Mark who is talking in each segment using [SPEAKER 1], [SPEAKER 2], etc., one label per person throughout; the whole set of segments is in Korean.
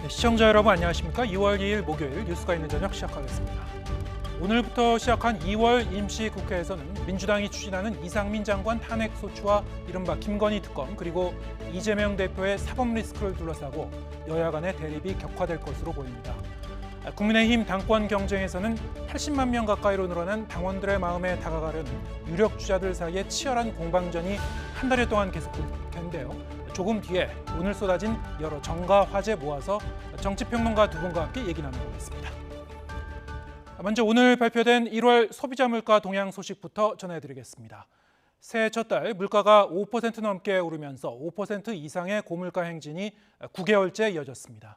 [SPEAKER 1] 네, 시청자 여러분 안녕하십니까? 2월 2일 목요일 뉴스가 있는 저녁 시작하겠습니다. 오늘부터 시작한 2월 임시국회에서는 민주당이 추진하는 이상민 장관 탄핵 소추와 이른바 김건희 특검 그리고 이재명 대표의 사법 리스크를 둘러싸고 여야 간의 대립이 격화될 것으로 보입니다. 국민의힘 당권 경쟁에서는 80만 명 가까이로 늘어난 당원들의 마음에 다가가려는 유력 주자들 사이의 치열한 공방전이 한 달여 동안 계속될 텐데요. 조금 뒤에 오늘 쏟아진 여러 정가 화제 모아서 정치평론가 두 분과 함께 얘기 나눠보겠습니다. 먼저 오늘 발표된 1월 소비자 물가 동향 소식부터 전해드리겠습니다. 새해 첫 달 물가가 5% 넘게 오르면서 5% 이상의 고물가 행진이 9개월째 이어졌습니다.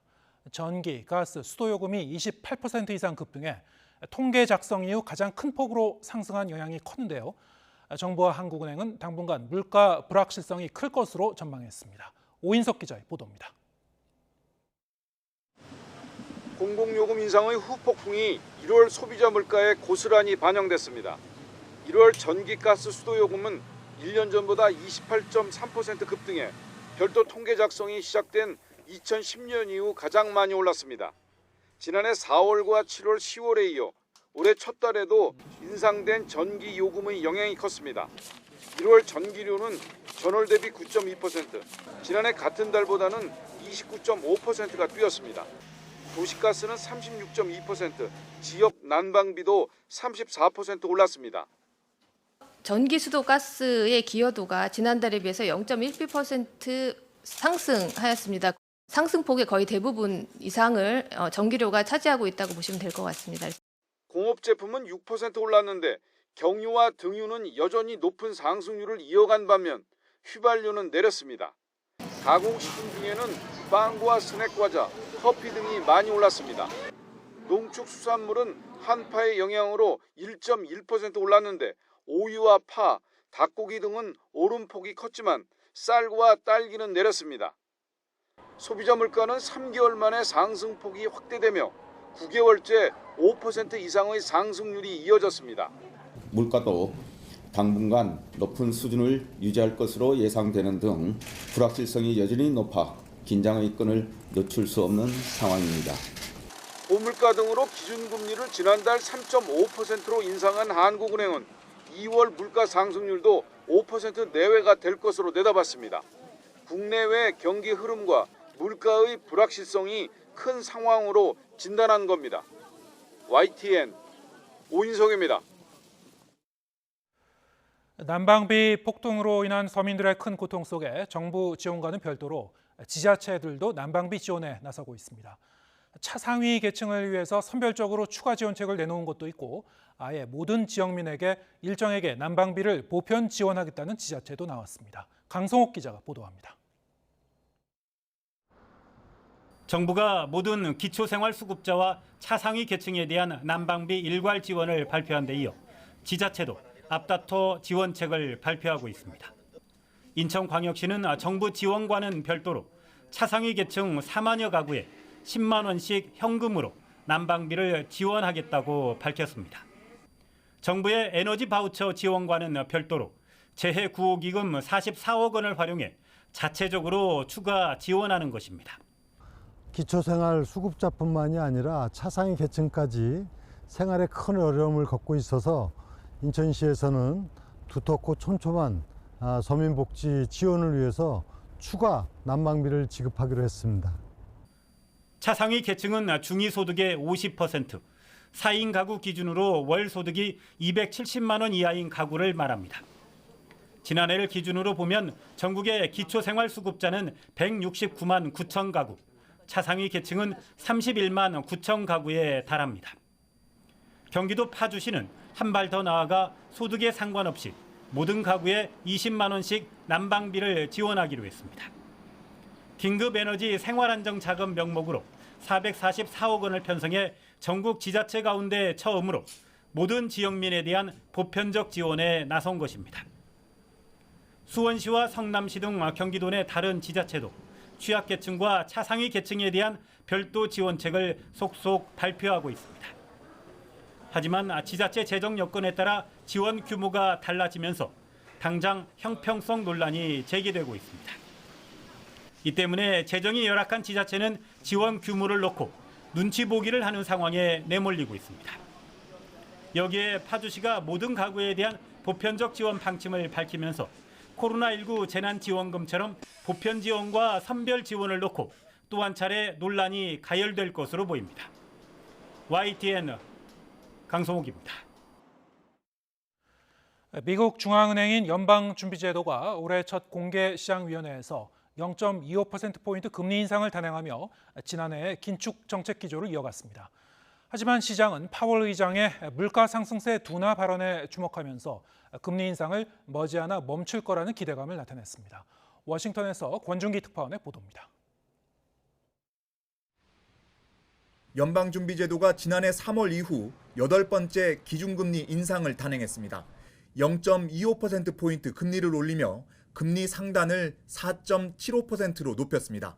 [SPEAKER 1] 전기, 가스, 수도요금이 28% 이상 급등해 통계 작성 이후 가장 큰 폭으로 상승한 영향이 컸는데요. 정부와 한국은행은 당분간 물가 불확실성이 클 것으로 전망했습니다. 오인석 기자의 보도입니다.
[SPEAKER 2] 공공요금 인상의 후폭풍이 1월 소비자 물가에 고스란히 반영됐습니다. 1월 전기, 가스, 수도요금은 1년 전보다 28.3% 급등해 별도 통계 작성이 시작된 2010년 이후 가장 많이 올랐습니다. 지난해 4월과 7월, 10월에 이어 올해 첫 달에도 인상된 전기 요금의 영향이 컸습니다. 1월 전기료는 전월 대비 9.2%, 지난해 같은 달보다는 29.5%가 뛰었습니다. 도시가스는 36.2%, 지역 난방비도 34% 올랐습니다.
[SPEAKER 3] 전기, 수도, 가스의 기여도가 지난달에 비해서 0.1% 상승하였습니다. 상승폭의 거의 대부분 이상을 전기료가 차지하고 있다고 보시면 될 것 같습니다.
[SPEAKER 2] 공업 제품은 6% 올랐는데 경유와 등유는 여전히 높은 상승률을 이어간 반면 휘발유는 내렸습니다. 가공식품 중에는 빵과 스낵 과자, 커피 등이 많이 올랐습니다. 농축수산물은 한파의 영향으로 1.1% 올랐는데 오이와 파, 닭고기 등은 오름폭이 컸지만 쌀과 딸기는 내렸습니다. 소비자 물가는 3개월 만에 상승폭이 확대되며 9개월째 5% 이상의 상승률이 이어졌습니다.
[SPEAKER 4] 물가도 당분간 높은 수준을 유지할 것으로 예상되는 등 불확실성이 여전히 높아 긴장의 끈을 늦출 수 없는 상황입니다.
[SPEAKER 2] 고물가 등으로 기준금리를 지난달 3.5%로 인상한 한국은행은 2월 물가 상승률도 5% 내외가 될 것으로 내다봤습니다. 국내외 경기 흐름과 물가의 불확실성이 큰 상황으로 진단한 겁니다. YTN 오인석입니다.
[SPEAKER 1] 난방비 폭등으로 인한 서민들의 큰 고통 속에 정부 지원과는 별도로 지자체들도 난방비 지원에 나서고 있습니다. 차상위 계층을 위해서 선별적으로 추가 지원책을 내놓은 것도 있고 아예 모든 지역민에게 일정에게 난방비를 보편 지원하겠다는 지자체도 나왔습니다. 강성옥 기자가 보도합니다.
[SPEAKER 5] 정부가 모든 기초생활수급자와 차상위 계층에 대한 난방비 일괄 지원을 발표한 데 이어 지자체도 앞다퉈 지원책을 발표하고 있습니다. 인천광역시는 정부 지원과는 별도로 차상위 계층 4만여 가구에 10만 원씩 현금으로 난방비를 지원하겠다고 밝혔습니다. 정부의 에너지 바우처 지원과는 별도로 재해 구호기금 44억 원을 활용해 자체적으로 추가 지원하는 것입니다.
[SPEAKER 6] 기초생활 수급자뿐만이 아니라 차상위 계층까지 생활에 큰 어려움을 겪고 있어서 인천시에서는 두텁고 촘촘한 서민복지 지원을 위해서 추가 난방비를 지급하기로 했습니다.
[SPEAKER 5] 차상위 계층은 중위소득의 50%, 4인 가구 기준으로 월 소득이 270만 원 이하인 가구를 말합니다. 지난해를 기준으로 보면 전국의 기초생활수급자는 169만 9천 가구, 차상위 계층은 31만 9천 가구에 달합니다. 경기도 파주시는 한 발 더 나아가 소득에 상관없이 모든 가구에 20만 원씩 난방비를 지원하기로 했습니다. 긴급에너지 생활안정자금 명목으로 444억 원을 편성해 전국 지자체 가운데 처음으로 모든 지역민에 대한 보편적 지원에 나선 것입니다. 수원시와 성남시 등 경기도 내 다른 지자체도 취약계층과 차상위 계층에 대한 별도 지원책을 속속 발표하고 있습니다. 하지만 지자체 재정 여건에 따라 지원 규모가 달라지면서 당장 형평성 논란이 제기되고 있습니다. 이 때문에 재정이 열악한 지자체는 지원 규모를 놓고 눈치 보기를 하는 상황에 내몰리고 있습니다. 여기에 파주시가 모든 가구에 대한 보편적 지원 방침을 밝히면서 코로나19 재난지원금처럼 보편 지원과 선별 지원을 놓고 또 한 차례 논란이 가열될 것으로 보입니다. YTN 강성욱입니다.
[SPEAKER 1] 미국 중앙은행인 연방준비제도가 올해 첫 공개시장위원회에서 0.25%포인트 금리 인상을 단행하며 지난해 긴축 정책 기조를 이어갔습니다. 하지만 시장은 파월 의장의 물가 상승세 둔화 발언에 주목하면서 금리 인상을 머지않아 멈출 거라는 기대감을 나타냈습니다. 워싱턴에서 권준기 특파원의 보도입니다.
[SPEAKER 7] 연방준비제도가 지난해 3월 이후 8번째 기준금리 인상을 단행했습니다. 0.25%포인트 금리를 올리며 금리 상단을 4.75%로 높였습니다.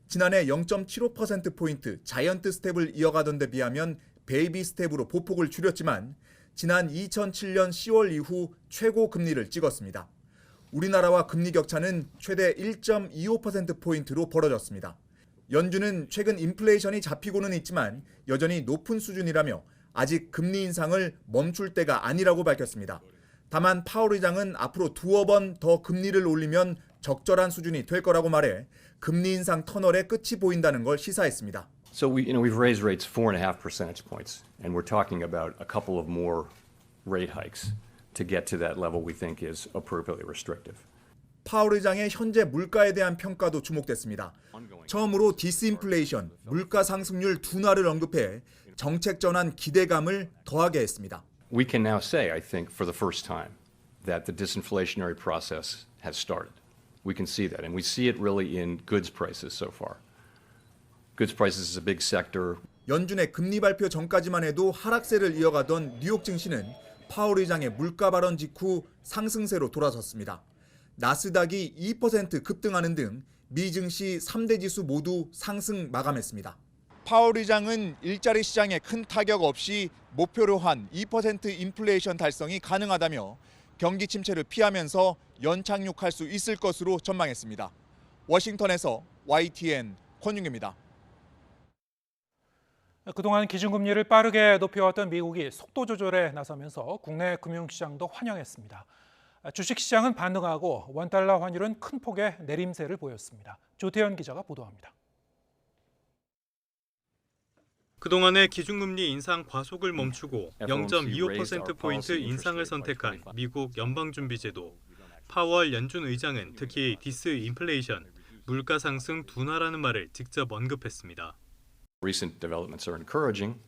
[SPEAKER 7] 지난해 0.75%포인트 자이언트 스텝을 이어가던 데 비하면 베이비 스텝으로 보폭을 줄였지만 지난 2007년 10월 이후 최고 금리를 찍었습니다. 우리나라와 금리 격차는 최대 1.25%포인트로 벌어졌습니다. 연준은 최근 인플레이션이 잡히고는 있지만 여전히 높은 수준이라며 아직 금리 인상을 멈출 때가 아니라고 밝혔습니다. 다만 파월 의장은 앞으로 두어 번 더 금리를 올리면 적절한 수준이 될 거라고 말해 금리 인상 터널의 끝이 보인다는 걸 시사했습니다.
[SPEAKER 8] So we've raised rates 4.5 percentage points, and we're talking about a couple of more rate hikes to get to that level we think is appropriately restrictive.
[SPEAKER 7] 파월 의장의 현재 물가에 대한 평가도 주목됐습니다. 처음으로 디스인플레이션, 물가 상승률 둔화를 언급해 정책 전환 기대감을 더하게 했습니다.
[SPEAKER 8] We can now say, I think, for the first time, that the disinflationary process has started. We can see that, and we see it really in goods prices so far. Goods prices is a big sector.
[SPEAKER 7] 연준의 금리 발표 전까지만 해도 하락세를 이어가던 뉴욕 증시는 파월 의장의 물가 발언 직후 상승세로 돌아섰습니다. 나스닥이 2% 급등하는 등 미 증시 3대 지수 모두 상승 마감했습니다. 파월 의장은 일자리 시장에 큰 타격 없이 목표로 한 2% 인플레이션 달성이 가능하다며 경기 침체를 피하면서 연착륙할 수 있을 것으로 전망했습니다. 워싱턴에서 YTN 권윤규입니다.
[SPEAKER 1] 그동안 기준금리를 빠르게 높여왔던 미국이 속도 조절에 나서면서 국내 금융시장도 환영했습니다. 주식시장은 반등하고 원달러 환율은 큰 폭의 내림세를 보였습니다. 조태현 기자가 보도합니다.
[SPEAKER 9] 그동안의 기준금리 인상 과속을 멈추고 0.25%포인트 인상을 선택한 미국 연방준비제도. 파월 연준 의장은 특히 디스인플레이션, 물가 상승 둔화라는 말을 직접 언급했습니다.
[SPEAKER 8] Recent developments are encouraging.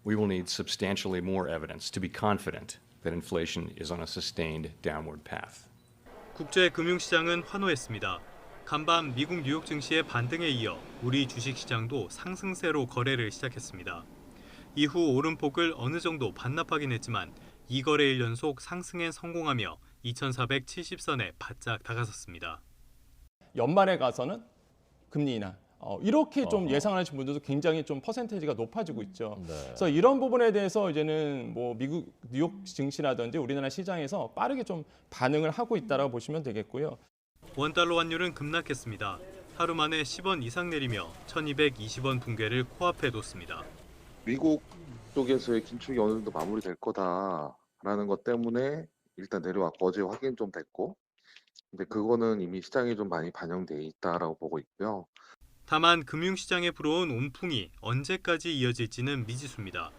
[SPEAKER 8] We will need substantially more evidence to be confident that inflation is on a sustained downward path.
[SPEAKER 9] 국제 금융시장은 환호했습니다. 간밤 미국 뉴욕 증시의 반등에 이어 우리 주식시장도 상승세로 거래를 시작했습니다. 이후 오름폭을 어느 정도 반납하긴 했지만 2거래일 연속 상승에 성공하며 2,470선에 바짝 다가섰습니다.
[SPEAKER 10] 연말에 가서는 금리 인하 이렇게 좀 예상하시는 분들도 굉장히 좀 퍼센테이지가 높아지고 있죠. 그래서 이런 부분에 대해서 이제는 뭐 미국 뉴욕 증시라든지 우리나라 시장에서 빠르게 좀 반응을 하고 있다라고 보시면 되겠고요.
[SPEAKER 9] 원달러 환율은 급락했습니다. 하루 만에 10원 이상 내리며 1,220원 붕괴를 코앞에 뒀습니다.
[SPEAKER 11] 미국 쪽에서의 긴축이 어느 정도 마무리될 거다라는 것 때문에 일단 내려왔고 어제 확인 좀 됐고, 근데 그거는 이미 시장에 좀 많이 반영돼 있다라고 보고 있고요.
[SPEAKER 9] 다만 금융시장에 불어온 온풍이 언제까지 이어질지는 미지수입니다.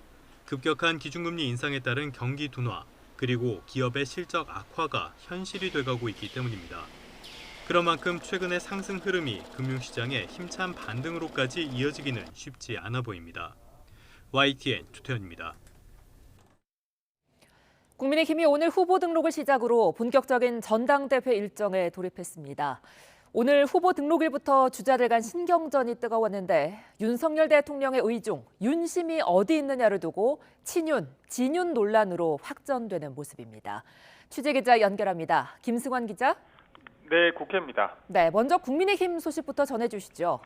[SPEAKER 9] 급격한 기준금리 인상에 따른 경기 둔화, 그리고 기업의 실적 악화가 현실이 돼가고 있기 때문입니다. 그런 만큼 최근의 상승 흐름이 금융시장의 힘찬 반등으로까지 이어지기는 쉽지 않아 보입니다. YTN 조태현입니다.
[SPEAKER 12] 국민의힘이 오늘 후보 등록을 시작으로 본격적인 전당대회 일정에 돌입했습니다. 오늘 후보 등록일부터 주자들 간 신경전이 뜨거웠는데 윤석열 대통령의 의중, 윤심이 어디 있느냐를 두고 친윤, 진윤 논란으로 확전되는 모습입니다. 취재기자 연결합니다. 김승환 기자.
[SPEAKER 13] 네, 국회입니다.
[SPEAKER 12] 네, 먼저 국민의힘 소식부터 전해주시죠.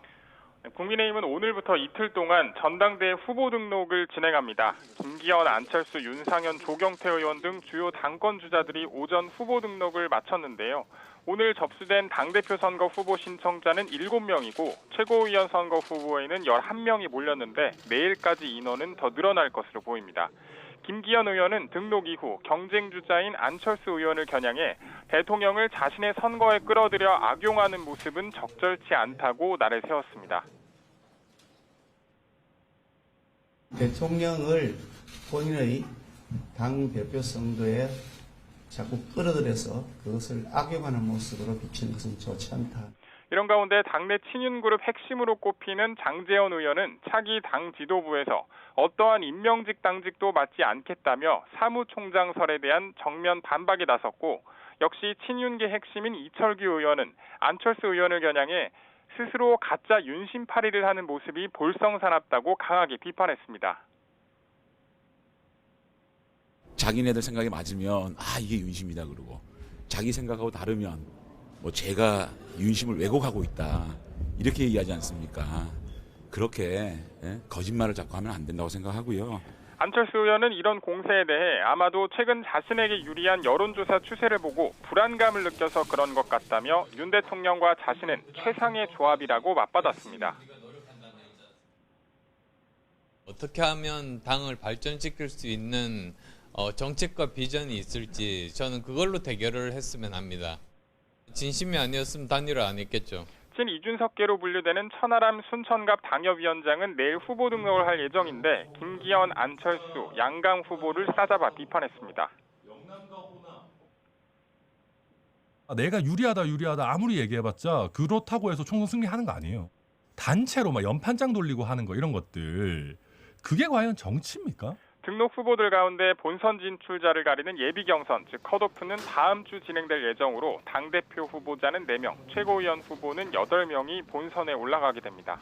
[SPEAKER 13] 국민의힘은 오늘부터 이틀 동안 전당대회 후보 등록을 진행합니다. 김기현, 안철수, 윤상현, 조경태 의원 등 주요 당권 주자들이 오전 후보 등록을 마쳤는데요. 오늘 접수된 당대표 선거 후보 신청자는 7명이고 최고위원 선거 후보에는 11명이 몰렸는데 내일까지 인원은 더 늘어날 것으로 보입니다. 김기현 의원은 등록 이후 경쟁주자인 안철수 의원을 겨냥해 대통령을 자신의 선거에 끌어들여 악용하는 모습은 적절치 않다고 날을 세웠습니다.
[SPEAKER 14] 대통령을 본인의 당대표 선거에 자꾸 끌어들여서 그것을 악용하는 모습으로 비치는 것은 좋지 않다.
[SPEAKER 13] 이런 가운데 당내 친윤그룹 핵심으로 꼽히는 장제원 의원은 차기 당 지도부에서 어떠한 임명직 당직도 맡지 않겠다며 사무총장설에 대한 정면 반박에 나섰고, 역시 친윤계 핵심인 이철규 의원은 안철수 의원을 겨냥해 스스로 가짜 윤심팔이를 하는 모습이 볼썽사납다고 강하게 비판했습니다.
[SPEAKER 15] 자기네들 생각이 맞으면 이게 윤심이다 그러고, 자기 생각하고 다르면 제가 윤심을 왜곡하고 있다 이렇게 얘기하지 않습니까? 그렇게 거짓말을 자꾸 하면 안 된다고 생각하고요.
[SPEAKER 13] 안철수 의원은 이런 공세에 대해 아마도 최근 자신에게 유리한 여론조사 추세를 보고 불안감을 느껴서 그런 것 같다며 윤 대통령과 자신은 최상의 조합이라고 맞받았습니다.
[SPEAKER 16] 어떻게 하면 당을 발전시킬 수 있는 정책과 비전이 있을지 저는 그걸로 대결을 했으면 합니다. 진심이 아니었으면 단일화 안 했겠죠.
[SPEAKER 13] 친 이준석계로 분류되는 천하람 순천갑 당협위원장은 내일 후보 등록을 할 예정인데 김기현, 안철수, 양강 후보를 싸잡아 비판했습니다.
[SPEAKER 17] 내가 유리하다 아무리 얘기해봤자 그렇다고 해서 총선 승리하는 거 아니에요. 단체로 막 연판장 돌리고 하는 거 이런 것들, 그게 과연 정치입니까?
[SPEAKER 13] 등록 후보들 가운데 본선 진출자를 가리는 예비 경선, 즉 컷오프는 다음 주 진행될 예정으로 당대표 후보자는 4명, 최고위원 후보는 8명이 본선에 올라가게 됩니다.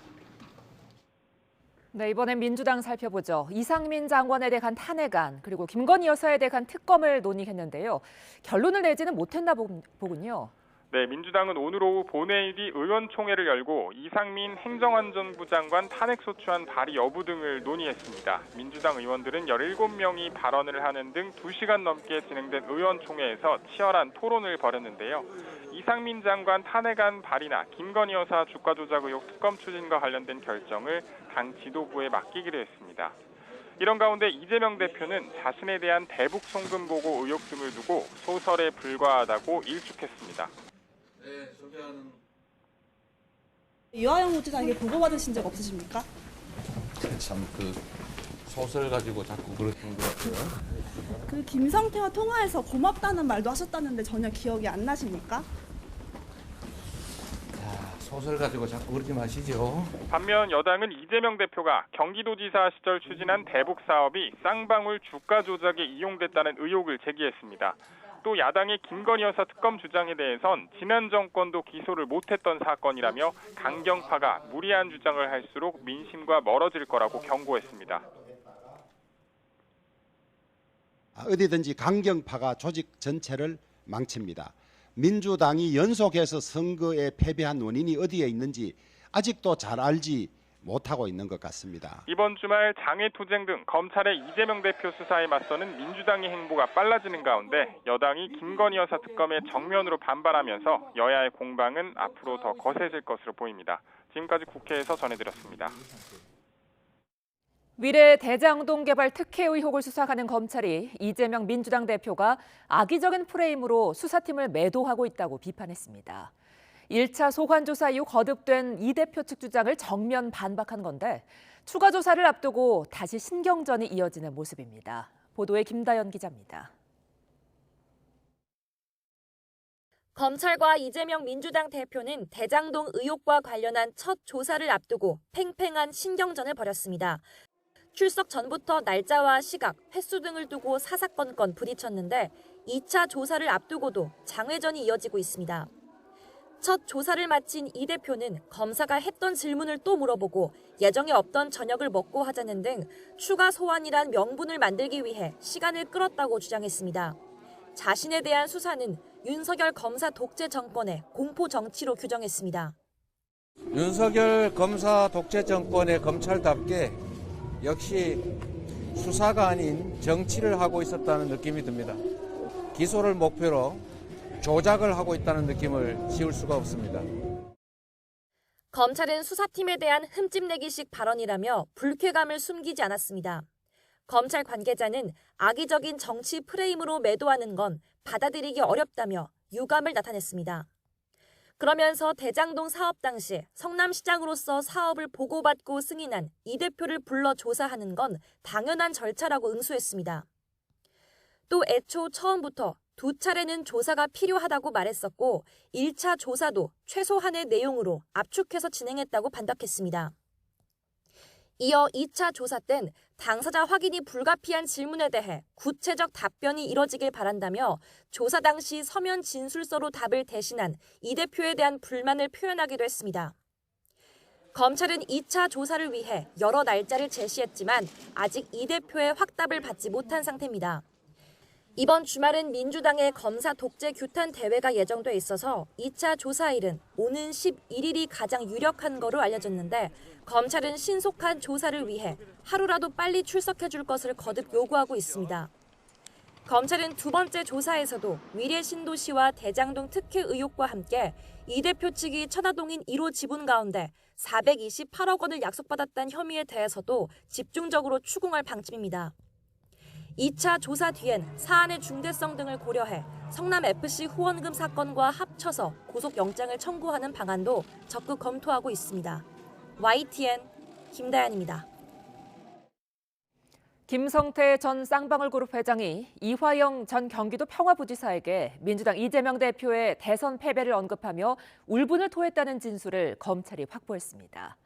[SPEAKER 12] 네, 이번엔 민주당 살펴보죠. 이상민 장관에 대한 탄핵안, 그리고 김건희 여사에 대한 특검을 논의했는데요. 결론을 내지는 못했나 보군요.
[SPEAKER 13] 네, 민주당은 오늘 오후 본회의 뒤 의원총회를 열고 이상민 행정안전부 장관 탄핵소추안 발의 여부 등을 논의했습니다. 민주당 의원들은 17명이 발언을 하는 등 2시간 넘게 진행된 의원총회에서 치열한 토론을 벌였는데요. 이상민 장관 탄핵안 발의나 김건희 여사 주가 조작 의혹 특검 추진과 관련된 결정을 당 지도부에 맡기기로 했습니다. 이런 가운데 이재명 대표는 자신에 대한 대북 송금 보고 의혹 등을 두고 소설에 불과하다고 일축했습니다.
[SPEAKER 18] 유아영 후지사에게 보고받으신 적 없으십니까?
[SPEAKER 4] 참 소설 가지고 자꾸 그러시는 것 같아요.
[SPEAKER 18] 김성태와 통화해서 고맙다는 말도 하셨다는데 전혀 기억이 안 나십니까?
[SPEAKER 4] 소설 가지고 자꾸 그러지 마시죠.
[SPEAKER 13] 반면 여당은 이재명 대표가 경기도지사 시절 추진한 대북 사업이 쌍방울 주가 조작에 이용됐다는 의혹을 제기했습니다. 또 야당의 김건희 여사 특검 주장에 대해선 지난 정권도 기소를 못했던 사건이라며 강경파가 무리한 주장을 할수록 민심과 멀어질 거라고 경고했습니다.
[SPEAKER 19] 어디든지 강경파가 조직 전체를 망칩니다. 민주당이 연속해서 선거에 패배한 원인이 어디에 있는지 아직도 잘 알지 못하고 있는 것 같습니다.
[SPEAKER 13] 이번 주말 장외투쟁 등 검찰의 이재명 대표 수사에 맞서는 민주당의 행보가 빨라지는 가운데 여당이 김건희 여사 특검에 정면으로 반발하면서 여야의 공방은 앞으로 더 거세질 것으로 보입니다. 지금까지 국회에서 전해드렸습니다.
[SPEAKER 12] 위례 대장동 개발 특혜 의혹을 수사하는 검찰이 이재명 민주당 대표가 악의적인 프레임으로 수사팀을 매도하고 있다고 비판했습니다. 1차 소환 조사 이후 거듭된 이 대표 측 주장을 정면 반박한 건데 추가 조사를 앞두고 다시 신경전이 이어지는 모습입니다. 보도에 김다연 기자입니다.
[SPEAKER 20] 검찰과 이재명 민주당 대표는 대장동 의혹과 관련한 첫 조사를 앞두고 팽팽한 신경전을 벌였습니다. 출석 전부터 날짜와 시각, 횟수 등을 두고 사사건건 부딪혔는데 2차 조사를 앞두고도 장외전이 이어지고 있습니다. 첫 조사를 마친 이 대표는 검사가 했던 질문을 또 물어보고 예정에 없던 저녁을 먹고 하자는 등 추가 소환이란 명분을 만들기 위해 시간을 끌었다고 주장했습니다. 자신에 대한 수사는 윤석열 검사 독재 정권의 공포 정치로 규정했습니다.
[SPEAKER 21] 윤석열 검사 독재 정권의 검찰답게 역시 수사가 아닌 정치를 하고 있었다는 느낌이 듭니다. 기소를 목표로 조작을 하고 있다는 느낌을 지울 수가 없습니다.
[SPEAKER 20] 검찰은 수사팀에 대한 흠집내기식 발언이라며 불쾌감을 숨기지 않았습니다. 검찰 관계자는 악의적인 정치 프레임으로 매도하는 건 받아들이기 어렵다며 유감을 나타냈습니다. 그러면서 대장동 사업 당시 성남시장으로서 사업을 보고받고 승인한 이 대표를 불러 조사하는 건 당연한 절차라고 응수했습니다. 또 애초 처음부터 2차례는 조사가 필요하다고 말했었고 1차 조사도 최소한의 내용으로 압축해서 진행했다고 반박했습니다. 이어 2차 조사 땐 당사자 확인이 불가피한 질문에 대해 구체적 답변이 이뤄지길 바란다며 조사 당시 서면 진술서로 답을 대신한 이 대표에 대한 불만을 표현하기도 했습니다. 검찰은 2차 조사를 위해 여러 날짜를 제시했지만 아직 이 대표의 확답을 받지 못한 상태입니다. 이번 주말은 민주당의 검사 독재 규탄 대회가 예정돼 있어서 2차 조사일은 오는 11일이 가장 유력한 거로 알려졌는데 검찰은 신속한 조사를 위해 하루라도 빨리 출석해 줄 것을 거듭 요구하고 있습니다. 검찰은 두 번째 조사에서도 위례 신도시와 대장동 특혜 의혹과 함께 이 대표 측이 천화동인 1호 지분 가운데 428억 원을 약속받았다는 혐의에 대해서도 집중적으로 추궁할 방침입니다. 2차 조사 뒤엔 사안의 중대성 등을 고려해 성남FC 후원금 사건과 합쳐서 구속영장을 청구하는 방안도 적극 검토하고 있습니다. YTN 김다연입니다.
[SPEAKER 12] 김성태 전 쌍방울그룹 회장이 이화영 전 경기도 평화부지사에게 민주당 이재명 대표의 대선 패배를 언급하며 울분을 토했다는 진술을 검찰이 확보했습니다.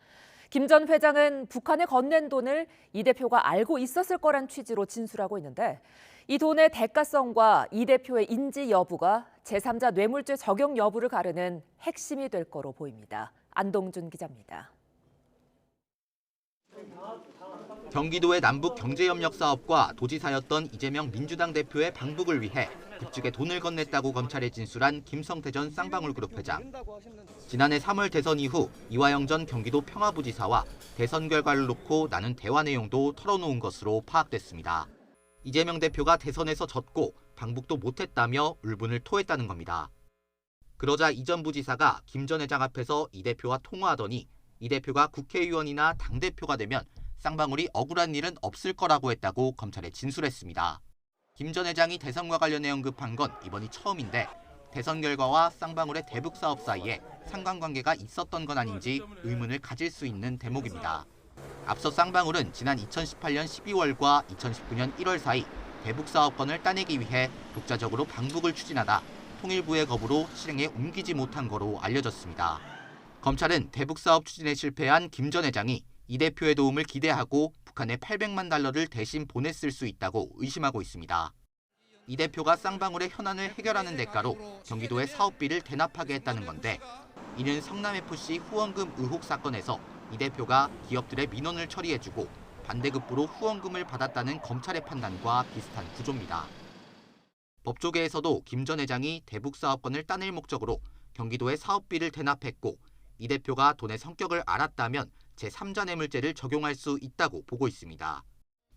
[SPEAKER 12] 김 전 회장은 북한에 건넨 돈을 이 대표가 알고 있었을 거란 취지로 진술하고 있는데 이 돈의 대가성과 이 대표의 인지 여부가 제3자 뇌물죄 적용 여부를 가르는 핵심이 될 거로 보입니다. 안동준 기자입니다.
[SPEAKER 3] 경기도의 남북 경제협력 사업과 도지사였던 이재명 민주당 대표의 방북을 위해 북측에 돈을 건넸다고 검찰에 진술한 김성태 전 쌍방울그룹 회장. 지난해 3월 대선 이후 이화영 전 경기도 평화부지사와 대선 결과를 놓고 나눈 대화 내용도 털어놓은 것으로 파악됐습니다. 이재명 대표가 대선에서 졌고 방북도 못했다며 울분을 토했다는 겁니다. 그러자 이 전 부지사가 김 전 회장 앞에서 이 대표와 통화하더니 이 대표가 국회의원이나 당대표가 되면 쌍방울이 억울한 일은 없을 거라고 했다고 검찰에 진술했습니다. 김 전 회장이 대선과 관련해 언급한 건 이번이 처음인데 대선 결과와 쌍방울의 대북 사업 사이에 상관관계가 있었던 건 아닌지 의문을 가질 수 있는 대목입니다. 앞서 쌍방울은 지난 2018년 12월과 2019년 1월 사이 대북 사업권을 따내기 위해 독자적으로 방북을 추진하다 통일부의 거부로 실행에 옮기지 못한 거로 알려졌습니다. 검찰은 대북 사업 추진에 실패한 김 전 회장이 이 대표의 도움을 기대하고 북한에 800만 달러를 대신 보냈을 수 있다고 의심하고 있습니다. 이 대표가 쌍방울의 현안을 해결하는 대가로 경기도에 사업비를 대납하게 했다는 건데 이는 성남FC 후원금 의혹 사건에서 이 대표가 기업들의 민원을 처리해주고 반대급부로 후원금을 받았다는 검찰의 판단과 비슷한 구조입니다. 법조계에서도 김 전 회장이 대북 사업권을 따낼 목적으로 경기도에 사업비를 대납했고 이 대표가 돈의 성격을 알았다면 제3자 뇌물죄를 적용할 수 있다고 보고 있습니다.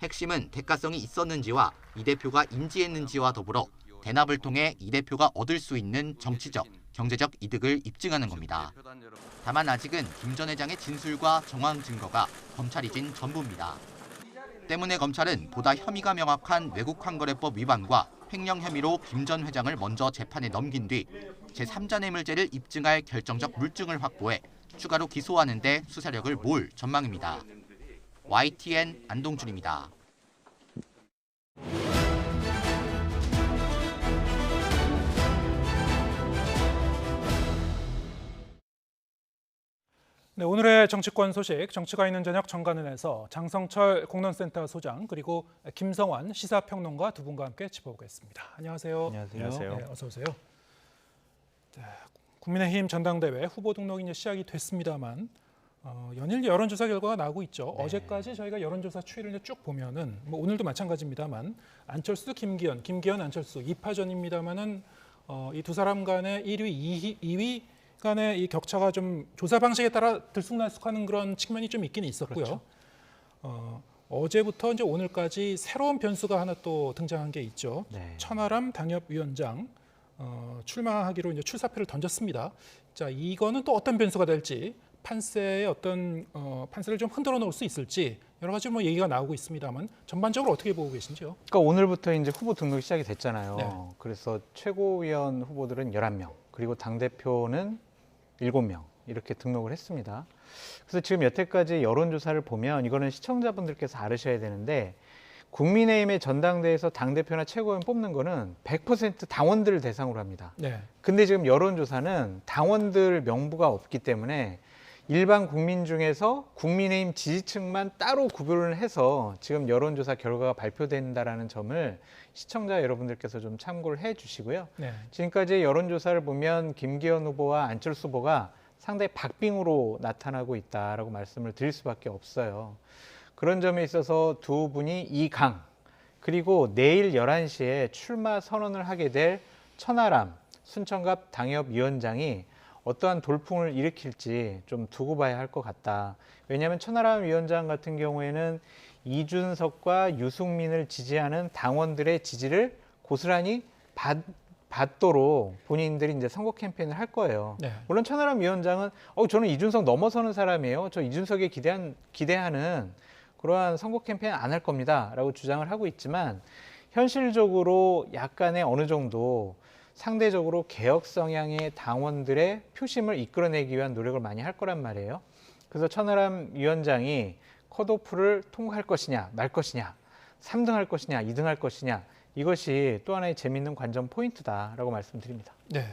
[SPEAKER 3] 핵심은 대가성이 있었는지와 이 대표가 인지했는지와 더불어 대납을 통해 이 대표가 얻을 수 있는 정치적, 경제적 이득을 입증하는 겁니다. 다만 아직은 김 전 회장의 진술과 정황 증거가 검찰이 진 전부입니다. 때문에 검찰은 보다 혐의가 명확한 외국환거래법 위반과 횡령 혐의로 김 전 회장을 먼저 재판에 넘긴 뒤 제3자 뇌물죄를 입증할 결정적 물증을 확보해 추가로 기소하는 데 수사력을 모을 전망입니다. YTN 안동준입니다.
[SPEAKER 1] 네, 오늘의 정치권 소식, 정치가 있는 저녁 정관은에서 장성철 공론센터 소장 그리고 김성환 시사평론가 두 분과 함께 짚어보겠습니다. 안녕하세요.
[SPEAKER 22] 안녕하세요.
[SPEAKER 1] 네, 어서 오세요. 네, 국민의힘 전당대회 후보 등록이 이제 시작이 됐습니다만 연일 여론조사 결과가 나오고 있죠. 네. 어제까지 저희가 여론조사 추이를 이제 쭉 보면은 뭐 오늘도 마찬가지입니다만 안철수, 김기현, 안철수 2파전입니다만은 이 두 사람 간의 1위, 2위 간의 이 격차가 좀 조사 방식에 따라 들쑥날쑥하는 그런 측면이 좀 있긴 있었고요. 그렇죠. 어제부터 이제 오늘까지 새로운 변수가 하나 또 등장한 게 있죠. 네. 천하람 당협위원장 출마하기로 이제 출사표를 던졌습니다. 자, 이거는 또 어떤 변수가 될지 판세의 어떤 판세를 좀 흔들어 놓을 수 있을지 여러 가지 뭐 얘기가 나오고 있습니다만 전반적으로 어떻게 보고 계신지요?
[SPEAKER 2] 그러니까 오늘부터 이제 후보 등록이 시작이 됐잖아요.
[SPEAKER 1] 네.
[SPEAKER 2] 그래서 최고위원 후보들은 11명, 그리고 당대표는 7명 이렇게 등록을 했습니다. 그래서 지금 여태까지 여론조사를 보면 이거는 시청자분들께서 알으셔야 되는데 국민의힘의 전당대회에서 당대표나 최고위원 뽑는 거는 100% 당원들을 대상으로 합니다.
[SPEAKER 1] 네.
[SPEAKER 2] 근데 지금 여론조사는 당원들 명부가 없기 때문에 일반 국민 중에서 국민의힘 지지층만 따로 구별을 해서 지금 여론조사 결과가 발표된다라는 점을 시청자 여러분들께서 좀 참고를 해 주시고요.
[SPEAKER 1] 네.
[SPEAKER 2] 지금까지 여론조사를 보면 김기현 후보와 안철수 후보가 상당히 박빙으로 나타나고 있다라고 말씀을 드릴 수밖에 없어요. 그런 점에 있어서 두 분이 이강, 그리고 내일 11시에 출마 선언을 하게 될 천하람 순천갑 당협위원장이 어떠한 돌풍을 일으킬지 좀 두고 봐야 할 것 같다. 왜냐하면 천하람 위원장 같은 경우에는 이준석과 유승민을 지지하는 당원들의 지지를 고스란히 받도록 본인들이 이제 선거 캠페인을 할 거예요.
[SPEAKER 1] 네.
[SPEAKER 2] 물론 천하람 위원장은 저는 이준석 넘어서는 사람이에요. 저 이준석에 기대하는 그러한 선거 캠페인 안 할 겁니다라고 주장을 하고 있지만 현실적으로 약간의 어느 정도 상대적으로 개혁 성향의 당원들의 표심을 이끌어내기 위한 노력을 많이 할 거란 말이에요. 그래서 천하람 위원장이 컷오프를 통과할 것이냐 말 것이냐, 3등 할 것이냐 2등 할 것이냐, 이것이 또 하나의 재미있는 관전 포인트다라고 말씀드립니다.
[SPEAKER 1] 네.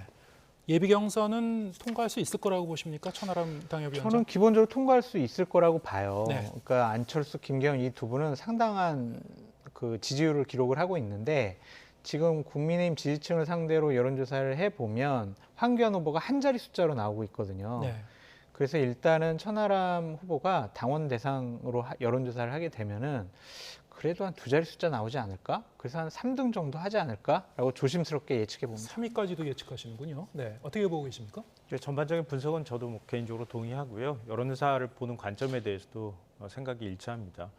[SPEAKER 1] 예비 경선은 통과할 수 있을 거라고 보십니까? 천하람 당협위원장?
[SPEAKER 2] 저는 기본적으로 통과할 수 있을 거라고 봐요.
[SPEAKER 1] 네.
[SPEAKER 2] 그러니까 안철수, 김기현 이 두 분은 상당한 그 지지율을 기록을 하고 있는데 지금 국민의힘 지지층을 상대로 여론조사를 해보면 황교안 후보가 한 자리 숫자로 나오고 있거든요.
[SPEAKER 1] 네.
[SPEAKER 2] 그래서 일단은 천하람 후보가 당원 대상으로 여론조사를 하게 되면은 그래도 한 2자리 숫자 나오지 않을까? 그래서 한 3등 정도 하지 않을까라고 조심스럽게 예측해 봅니다.
[SPEAKER 1] 3위까지도 예측하시는군요. 네, 어떻게 보고 계십니까?
[SPEAKER 22] 전반적인 분석은 저도 개인적으로 동의하고요. 여론조사를 보는 관점에 대해서도 생각이 일치합니다.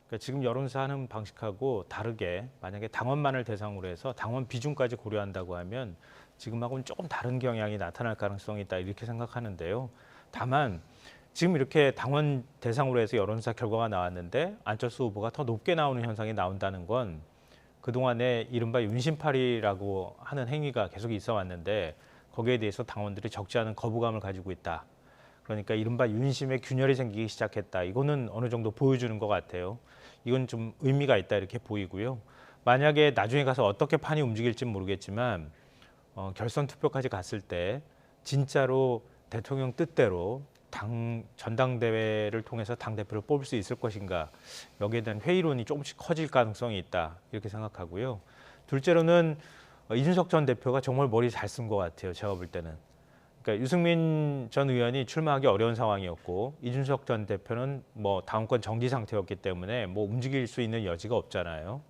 [SPEAKER 22] 그러니까 지금 여론조사하는 방식하고 다르게 만약에 당원만을 대상으로 해서 당원 비중까지 고려한다고 하면 지금하고는 조금 다른 경향이 나타날 가능성이 있다 이렇게 생각하는데요. 다만 지금 이렇게 당원 대상으로 해서 여론조사 결과가 나왔는데 안철수 후보가 더 높게 나오는 현상이 나온다는 건 그동안에 이른바 윤심팔이라고 하는 행위가 계속 있어 왔는데 거기에 대해서 당원들이 적지 않은 거부감을 가지고 있다. 그러니까 이른바 윤심의 균열이 생기기 시작했다. 이거는 어느 정도 보여주는 것 같아요. 이건 좀 의미가 있다 이렇게 보이고요. 만약에 나중에 가서 어떻게 판이 움직일지는 모르겠지만 결선 투표까지 갔을 때 진짜로 대통령 뜻대로 전당대회를 통해서 당대표를 뽑을 수 있을 것인가, 여기에 대한 회의론이 조금씩 커질 가능성이 있다 이렇게 생각하고요. 둘째로는 이준석 전 대표가 정말 머리 잘 쓴 것 같아요. 제가 볼 때는. 그러니까 유승민 전 의원이 출마하기 어려운 상황이었고 이준석 전 대표는 뭐 당원권 정지 상태였기 때문에 뭐 움직일 수 있는 여지가 없잖아요.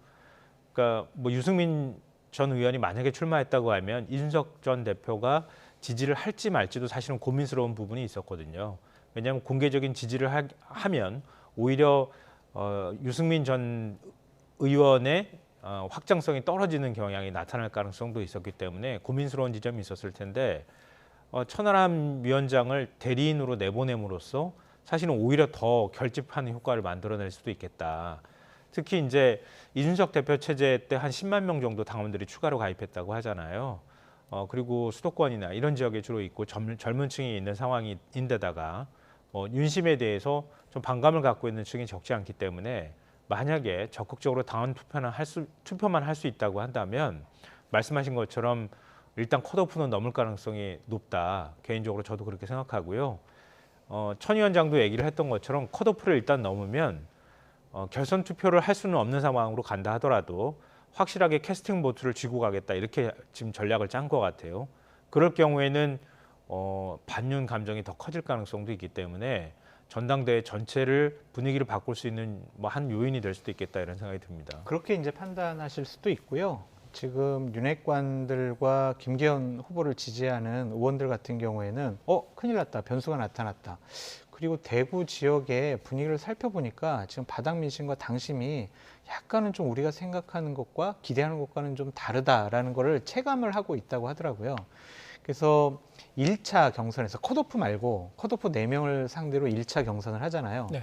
[SPEAKER 22] 그러니까 뭐 유승민 전 의원이 만약에 출마했다고 하면 이준석 전 대표가 지지를 할지 말지도 사실은 고민스러운 부분이 있었거든요. 왜냐하면 공개적인 지지를 하면 오히려 유승민 전 의원의 확장성이 떨어지는 경향이 나타날 가능성도 있었기 때문에 고민스러운 지점이 있었을 텐데 천하람 위원장을 대리인으로 내보냄으로써 사실은 오히려 더 결집하는 효과를 만들어낼 수도 있겠다. 특히 이제 이준석 대표 체제 때 한 10만 명 정도 당원들이 추가로 가입했다고 하잖아요. 그리고 수도권이나 이런 지역에 주로 있고 젊은 층이 있는 상황인데다가 윤심에 대해서 좀 반감을 갖고 있는 층이 적지 않기 때문에 만약에 적극적으로 당원 투표만 할 수 있다고 한다면 말씀하신 것처럼 일단 컷오프는 넘을 가능성이 높다. 개인적으로 저도 그렇게 생각하고요. 천 위원장도 얘기를 했던 것처럼 컷오프를 일단 넘으면 결선 투표를 할 수는 없는 상황으로 간다 하더라도 확실하게 캐스팅 보트를 쥐고 가겠다 이렇게 지금 전략을 짠 것 같아요. 그럴 경우에는 반윤 감정이 더 커질 가능성도 있기 때문에 전당대회 전체를 분위기를 바꿀 수 있는 한 요인이 될 수도 있겠다 이런 생각이 듭니다.
[SPEAKER 2] 그렇게 이제 판단하실 수도 있고요. 지금 윤핵관들과 김기현 후보를 지지하는 의원들 같은 경우에는 큰일 났다, 변수가 나타났다. 그리고 대구 지역의 분위기를 살펴보니까 지금 바닥 민심과 당심이 약간은 좀 우리가 생각하는 것과 기대하는 것과는 좀 다르다라는 거를 체감을 하고 있다고 하더라고요. 그래서 1차 경선에서 컷오프 말고 컷오프 4명을 상대로 1차 경선을 하잖아요.
[SPEAKER 1] 네.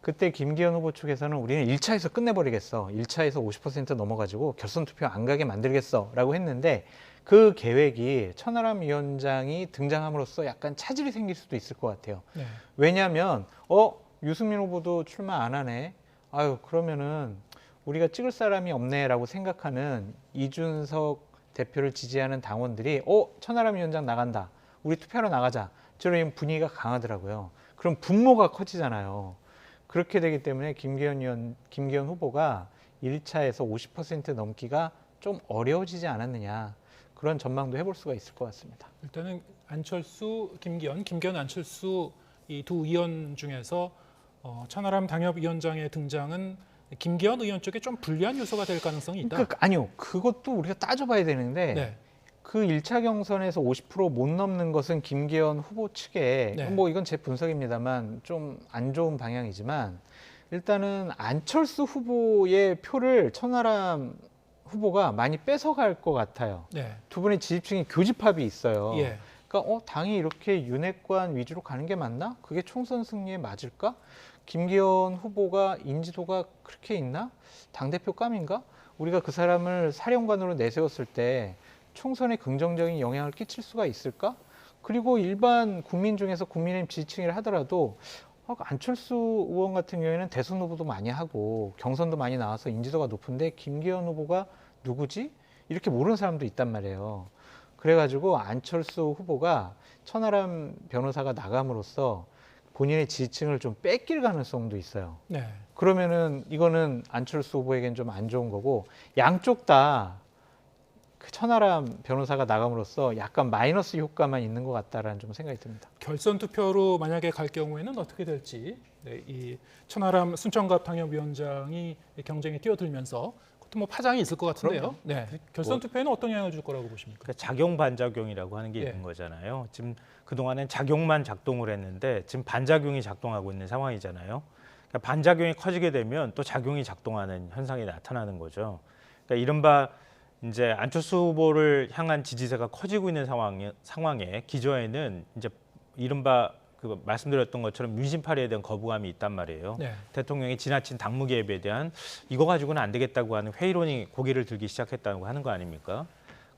[SPEAKER 2] 그때 김기현 후보 측에서는 우리는 1차에서 끝내버리겠어. 1차에서 50% 넘어가지고 결선 투표 안 가게 만들겠어 라고 했는데 그 계획이 천하람 위원장이 등장함으로써 약간 차질이 생길 수도 있을 것 같아요.
[SPEAKER 1] 네.
[SPEAKER 2] 왜냐하면 유승민 후보도 출마 안 하네. 아유 그러면은 우리가 찍을 사람이 없네라고 생각하는 이준석 대표를 지지하는 당원들이 천하람 위원장 나간다. 우리 투표하러 나가자. 저런 분위기가 강하더라고요. 그럼 분모가 커지잖아요. 그렇게 되기 때문에 김기현 후보가 1차에서 50% 넘기가 좀 어려워지지 않았느냐. 그런 전망도 해볼 수가 있을 것 같습니다.
[SPEAKER 1] 일단은 안철수, 김기현, 안철수 이 두 의원 중에서 천하람 당협위원장의 등장은 김기현 의원 쪽에 좀 불리한 요소가 될 가능성이 있다.
[SPEAKER 2] 아니요. 그것도 우리가 따져봐야 되는데
[SPEAKER 1] 네.
[SPEAKER 2] 그 1차 경선에서 50% 못 넘는 것은 김기현 후보 측에
[SPEAKER 1] 네.
[SPEAKER 2] 뭐 이건 제 분석입니다만 좀 안 좋은 방향이지만 일단은 안철수 후보의 표를 천하람 후보가 많이 뺏어갈 것 같아요.
[SPEAKER 1] 네.
[SPEAKER 2] 두 분의 지지층이 교집합이 있어요.
[SPEAKER 1] 예.
[SPEAKER 2] 그러니까 당이 이렇게 윤핵관 위주로 가는 게 맞나? 그게 총선 승리에 맞을까? 김기현 후보가 인지도가 그렇게 있나? 당대표 감인가? 우리가 그 사람을 사령관으로 내세웠을 때 총선에 긍정적인 영향을 끼칠 수가 있을까? 그리고 일반 국민 중에서 국민의힘 지지층이라 하더라도 안철수 의원 같은 경우에는 대선 후보도 많이 하고 경선도 많이 나와서 인지도가 높은데 김기현 후보가 누구지? 이렇게 모르는 사람도 있단 말이에요. 그래가지고 안철수 후보가 천하람 변호사가 나감으로써 본인의 지지층을 좀 뺏길 가능성도 있어요.
[SPEAKER 1] 네.
[SPEAKER 2] 그러면은 이거는 안철수 후보에겐 좀 안 좋은 거고 양쪽 다 그 천하람 변호사가 나감으로써 약간 마이너스 효과만 있는 것 같다라는 좀 생각이 듭니다.
[SPEAKER 1] 결선 투표로 만약에 갈 경우에는 어떻게 될지 이 천하람 순천갑 당협위원장이 경쟁에 뛰어들면서 그것도 뭐 파장이 있을 것 같은데요. 네. 결선 투표에는 어떤 영향을 줄 거라고 보십니까?
[SPEAKER 22] 그러니까 작용 반작용이라고 하는 게 있는 거잖아요. 지금 그동안엔 작용만 작동을 했는데 지금 반작용이 작동하고 있는 상황이잖아요. 그러니까 반작용이 커지게 되면 또 작용이 작동하는 현상이 나타나는 거죠. 그러니까 이른바 이제 안철수 후보를 향한 지지세가 커지고 있는 상황에 기저에는 이제 이른바 그 말씀드렸던 것처럼 민심파리에 대한 거부감이 있단 말이에요.
[SPEAKER 1] 네.
[SPEAKER 22] 대통령의 지나친 당무 개입에 대한 이거 가지고는 안 되겠다고 하는 회의론이 고개를 들기 시작했다고 하는 거 아닙니까?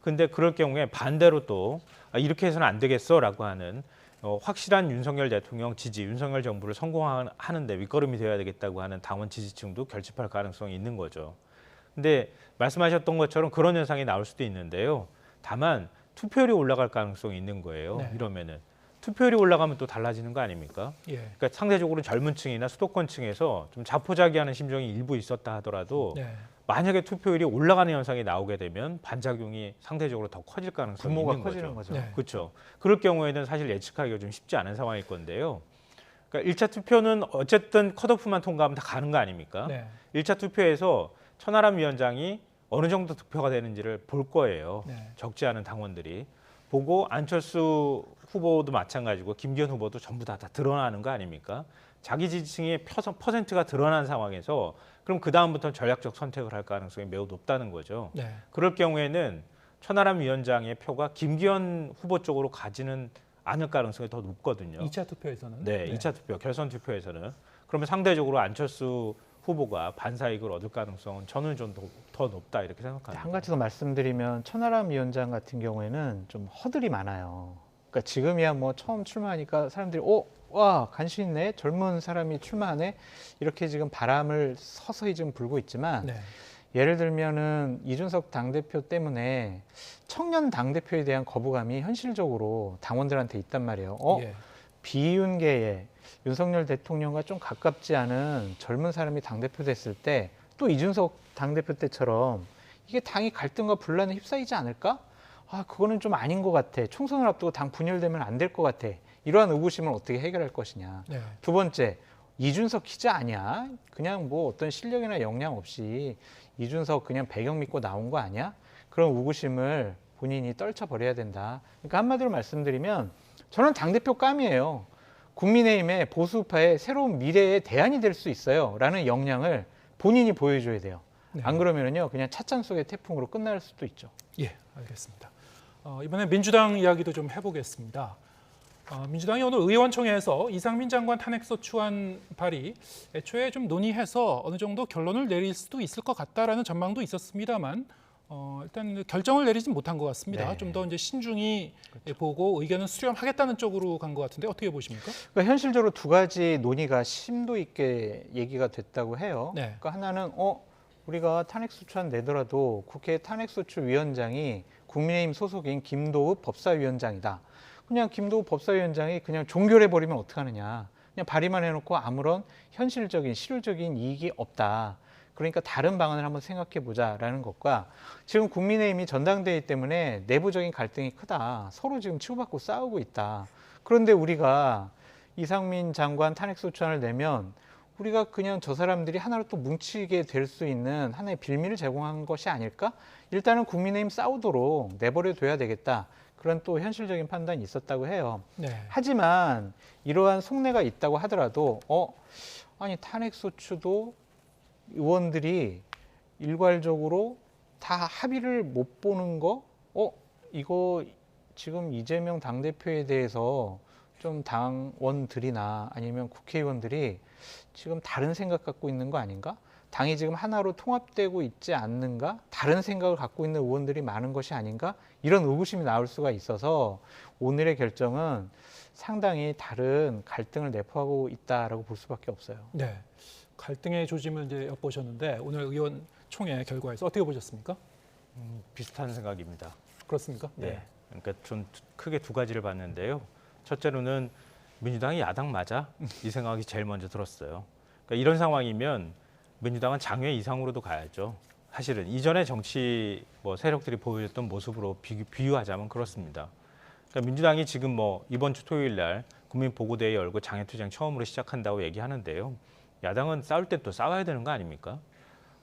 [SPEAKER 22] 근데 그럴 경우에 반대로 또 이렇게 해서는 안 되겠어라고 하는 확실한 윤석열 대통령 지지, 윤석열 정부를 성공하는데 윗거름이 되어야 되겠다고 하는 당원 지지층도 결집할 가능성이 있는 거죠. 근데 말씀하셨던 것처럼 그런 현상이 나올 수도 있는데요. 다만 투표율이 올라갈 가능성이 있는 거예요.
[SPEAKER 1] 네.
[SPEAKER 22] 이러면은 투표율이 올라가면 또 달라지는 거 아닙니까?
[SPEAKER 1] 예.
[SPEAKER 22] 그러니까 상대적으로 젊은 층이나 수도권층에서 좀 자포자기하는 심정이 일부 있었다 하더라도
[SPEAKER 1] 네.
[SPEAKER 22] 만약에 투표율이 올라가는 현상이 나오게 되면 반작용이 상대적으로 더 커질 가능성이
[SPEAKER 2] 분모가
[SPEAKER 22] 있는
[SPEAKER 2] 커지는
[SPEAKER 22] 거죠.
[SPEAKER 2] 거죠.
[SPEAKER 1] 네.
[SPEAKER 22] 그렇죠. 그럴 경우에는 사실 예측하기가 좀 쉽지 않은 상황일 건데요. 그러니까 1차 투표는 어쨌든 컷오프만 통과하면 다 가는 거 아닙니까?
[SPEAKER 1] 네.
[SPEAKER 22] 1차 투표에서 천하람 위원장이 어느 정도 득표가 되는지를 볼 거예요.
[SPEAKER 1] 네.
[SPEAKER 22] 적지 않은 당원들이. 보고 안철수 후보도 마찬가지고 김기현 후보도 전부 다 드러나는 거 아닙니까? 자기 지지층의 퍼센트가 드러난 상황에서 그럼 그다음부터는 전략적 선택을 할 가능성이 매우 높다는 거죠.
[SPEAKER 1] 네.
[SPEAKER 22] 그럴 경우에는 천하람 위원장의 표가 김기현 후보 쪽으로 가지는 않을 가능성이 더 높거든요.
[SPEAKER 1] 2차 투표에서는.
[SPEAKER 22] 네, 2차 투표, 결선 투표에서는. 그러면 상대적으로 안철수 후보가 반사이익을 얻을 가능성은 저는 좀 더 높다 이렇게 생각합니다.
[SPEAKER 2] 한 가지 더 말씀드리면 천하람 위원장 같은 경우에는 좀 허들이 많아요. 그러니까 지금이야 뭐 처음 출마하니까 사람들이 와 관심 있네, 젊은 사람이 출마하네 이렇게 지금 바람을 서서히 지금 불고 있지만
[SPEAKER 1] 네.
[SPEAKER 2] 예를 들면은 이준석 당대표 때문에 청년 당대표에 대한 거부감이 현실적으로 당원들한테 있단 말이에요.
[SPEAKER 1] 예.
[SPEAKER 2] 비윤계에 윤석열 대통령과 좀 가깝지 않은 젊은 사람이 당대표 됐을 때 또 이준석 당대표 때처럼 이게 당이 갈등과 분란에 휩싸이지 않을까? 그거는 좀 아닌 것 같아. 총선을 앞두고 당 분열되면 안 될 것 같아. 이러한 의구심을 어떻게 해결할 것이냐.
[SPEAKER 1] 네.
[SPEAKER 2] 두 번째, 이준석 기자 아니야? 그냥 뭐 어떤 실력이나 역량 없이 이준석 그냥 배경 믿고 나온 거 아니야? 그런 의구심을 본인이 떨쳐버려야 된다. 그러니까 한마디로 말씀드리면 저는 당대표 감이에요. 국민의힘의 보수파의 새로운 미래의 대안이 될 수 있어요 라는 역량을 본인이 보여줘야 돼요.
[SPEAKER 1] 네.
[SPEAKER 2] 안 그러면은요 그냥 찻잔 속의 태풍으로 끝날 수도 있죠.
[SPEAKER 1] 예, 알겠습니다. 이번에 민주당 이야기도 좀 해보겠습니다. 민주당이 오늘 의원총회에서 이상민 장관 탄핵소추안 발의 애초에 좀 논의해서 어느 정도 결론을 내릴 수도 있을 것 같다라는 전망도 있었습니다만 일단 결정을 내리진 못한 것 같습니다.
[SPEAKER 2] 네.
[SPEAKER 1] 좀 더 이제 신중히 보고 의견을 수렴하겠다는 쪽으로 간 것 같은데 어떻게 보십니까?
[SPEAKER 2] 그러니까 현실적으로 두 가지 논의가 심도 있게 얘기가 됐다고 해요.
[SPEAKER 1] 네.
[SPEAKER 2] 그러니까 하나는 우리가 탄핵소추안 내더라도 국회 탄핵소추위원장이 국민의힘 소속인 김도읍 법사위원장이다. 그냥 김도읍 법사위원장이 그냥 종결해버리면 어떡하느냐. 그냥 발의만 해놓고 아무런 현실적인 실효적인 이익이 없다. 그러니까 다른 방안을 한번 생각해보자라는 것과 지금 국민의힘이 전당대회 때문에 내부적인 갈등이 크다. 서로 지금 치고받고 싸우고 있다. 그런데 우리가 이상민 장관 탄핵소추안을 내면 우리가 그냥 저 사람들이 하나로 또 뭉치게 될 수 있는 하나의 빌미를 제공한 것이 아닐까? 일단은 국민의힘 싸우도록 내버려둬야 되겠다. 그런 또 현실적인 판단이 있었다고 해요.
[SPEAKER 1] 네.
[SPEAKER 2] 하지만 이러한 속내가 있다고 하더라도 아니 탄핵소추도 의원들이 일괄적으로 다 합의를 못 보는 거? 이거 지금 이재명 당대표에 대해서 좀 당원들이나 아니면 국회의원들이 지금 다른 생각 갖고 있는 거 아닌가? 당이 지금 하나로 통합되고 있지 않는가? 다른 생각을 갖고 있는 의원들이 많은 것이 아닌가? 이런 의구심이 나올 수가 있어서 오늘의 결정은 상당히 다른 갈등을 내포하고 있다라고 볼 수밖에 없어요.
[SPEAKER 1] 네, 갈등의 조짐을 이제 엿보셨는데 오늘 의원총회 결과에서 어떻게 보셨습니까?
[SPEAKER 22] 비슷한 생각입니다.
[SPEAKER 1] 그렇습니까?
[SPEAKER 22] 네. 그러니까 전 크게 두 가지를 봤는데요. 첫째로는 민주당이 야당 맞아? 이 생각이 제일 먼저 들었어요. 그러니까 이런 상황이면 민주당은 장외 이상으로도 가야죠. 사실은 이전에 정치 세력들이 보여줬던 모습으로 비유하자면 그렇습니다. 그러니까 민주당이 지금 이번 주 토요일 날 국민보고대회 열고 장외투쟁 처음으로 시작한다고 얘기하는데요. 야당은 싸울 때 또 싸워야 되는 거 아닙니까?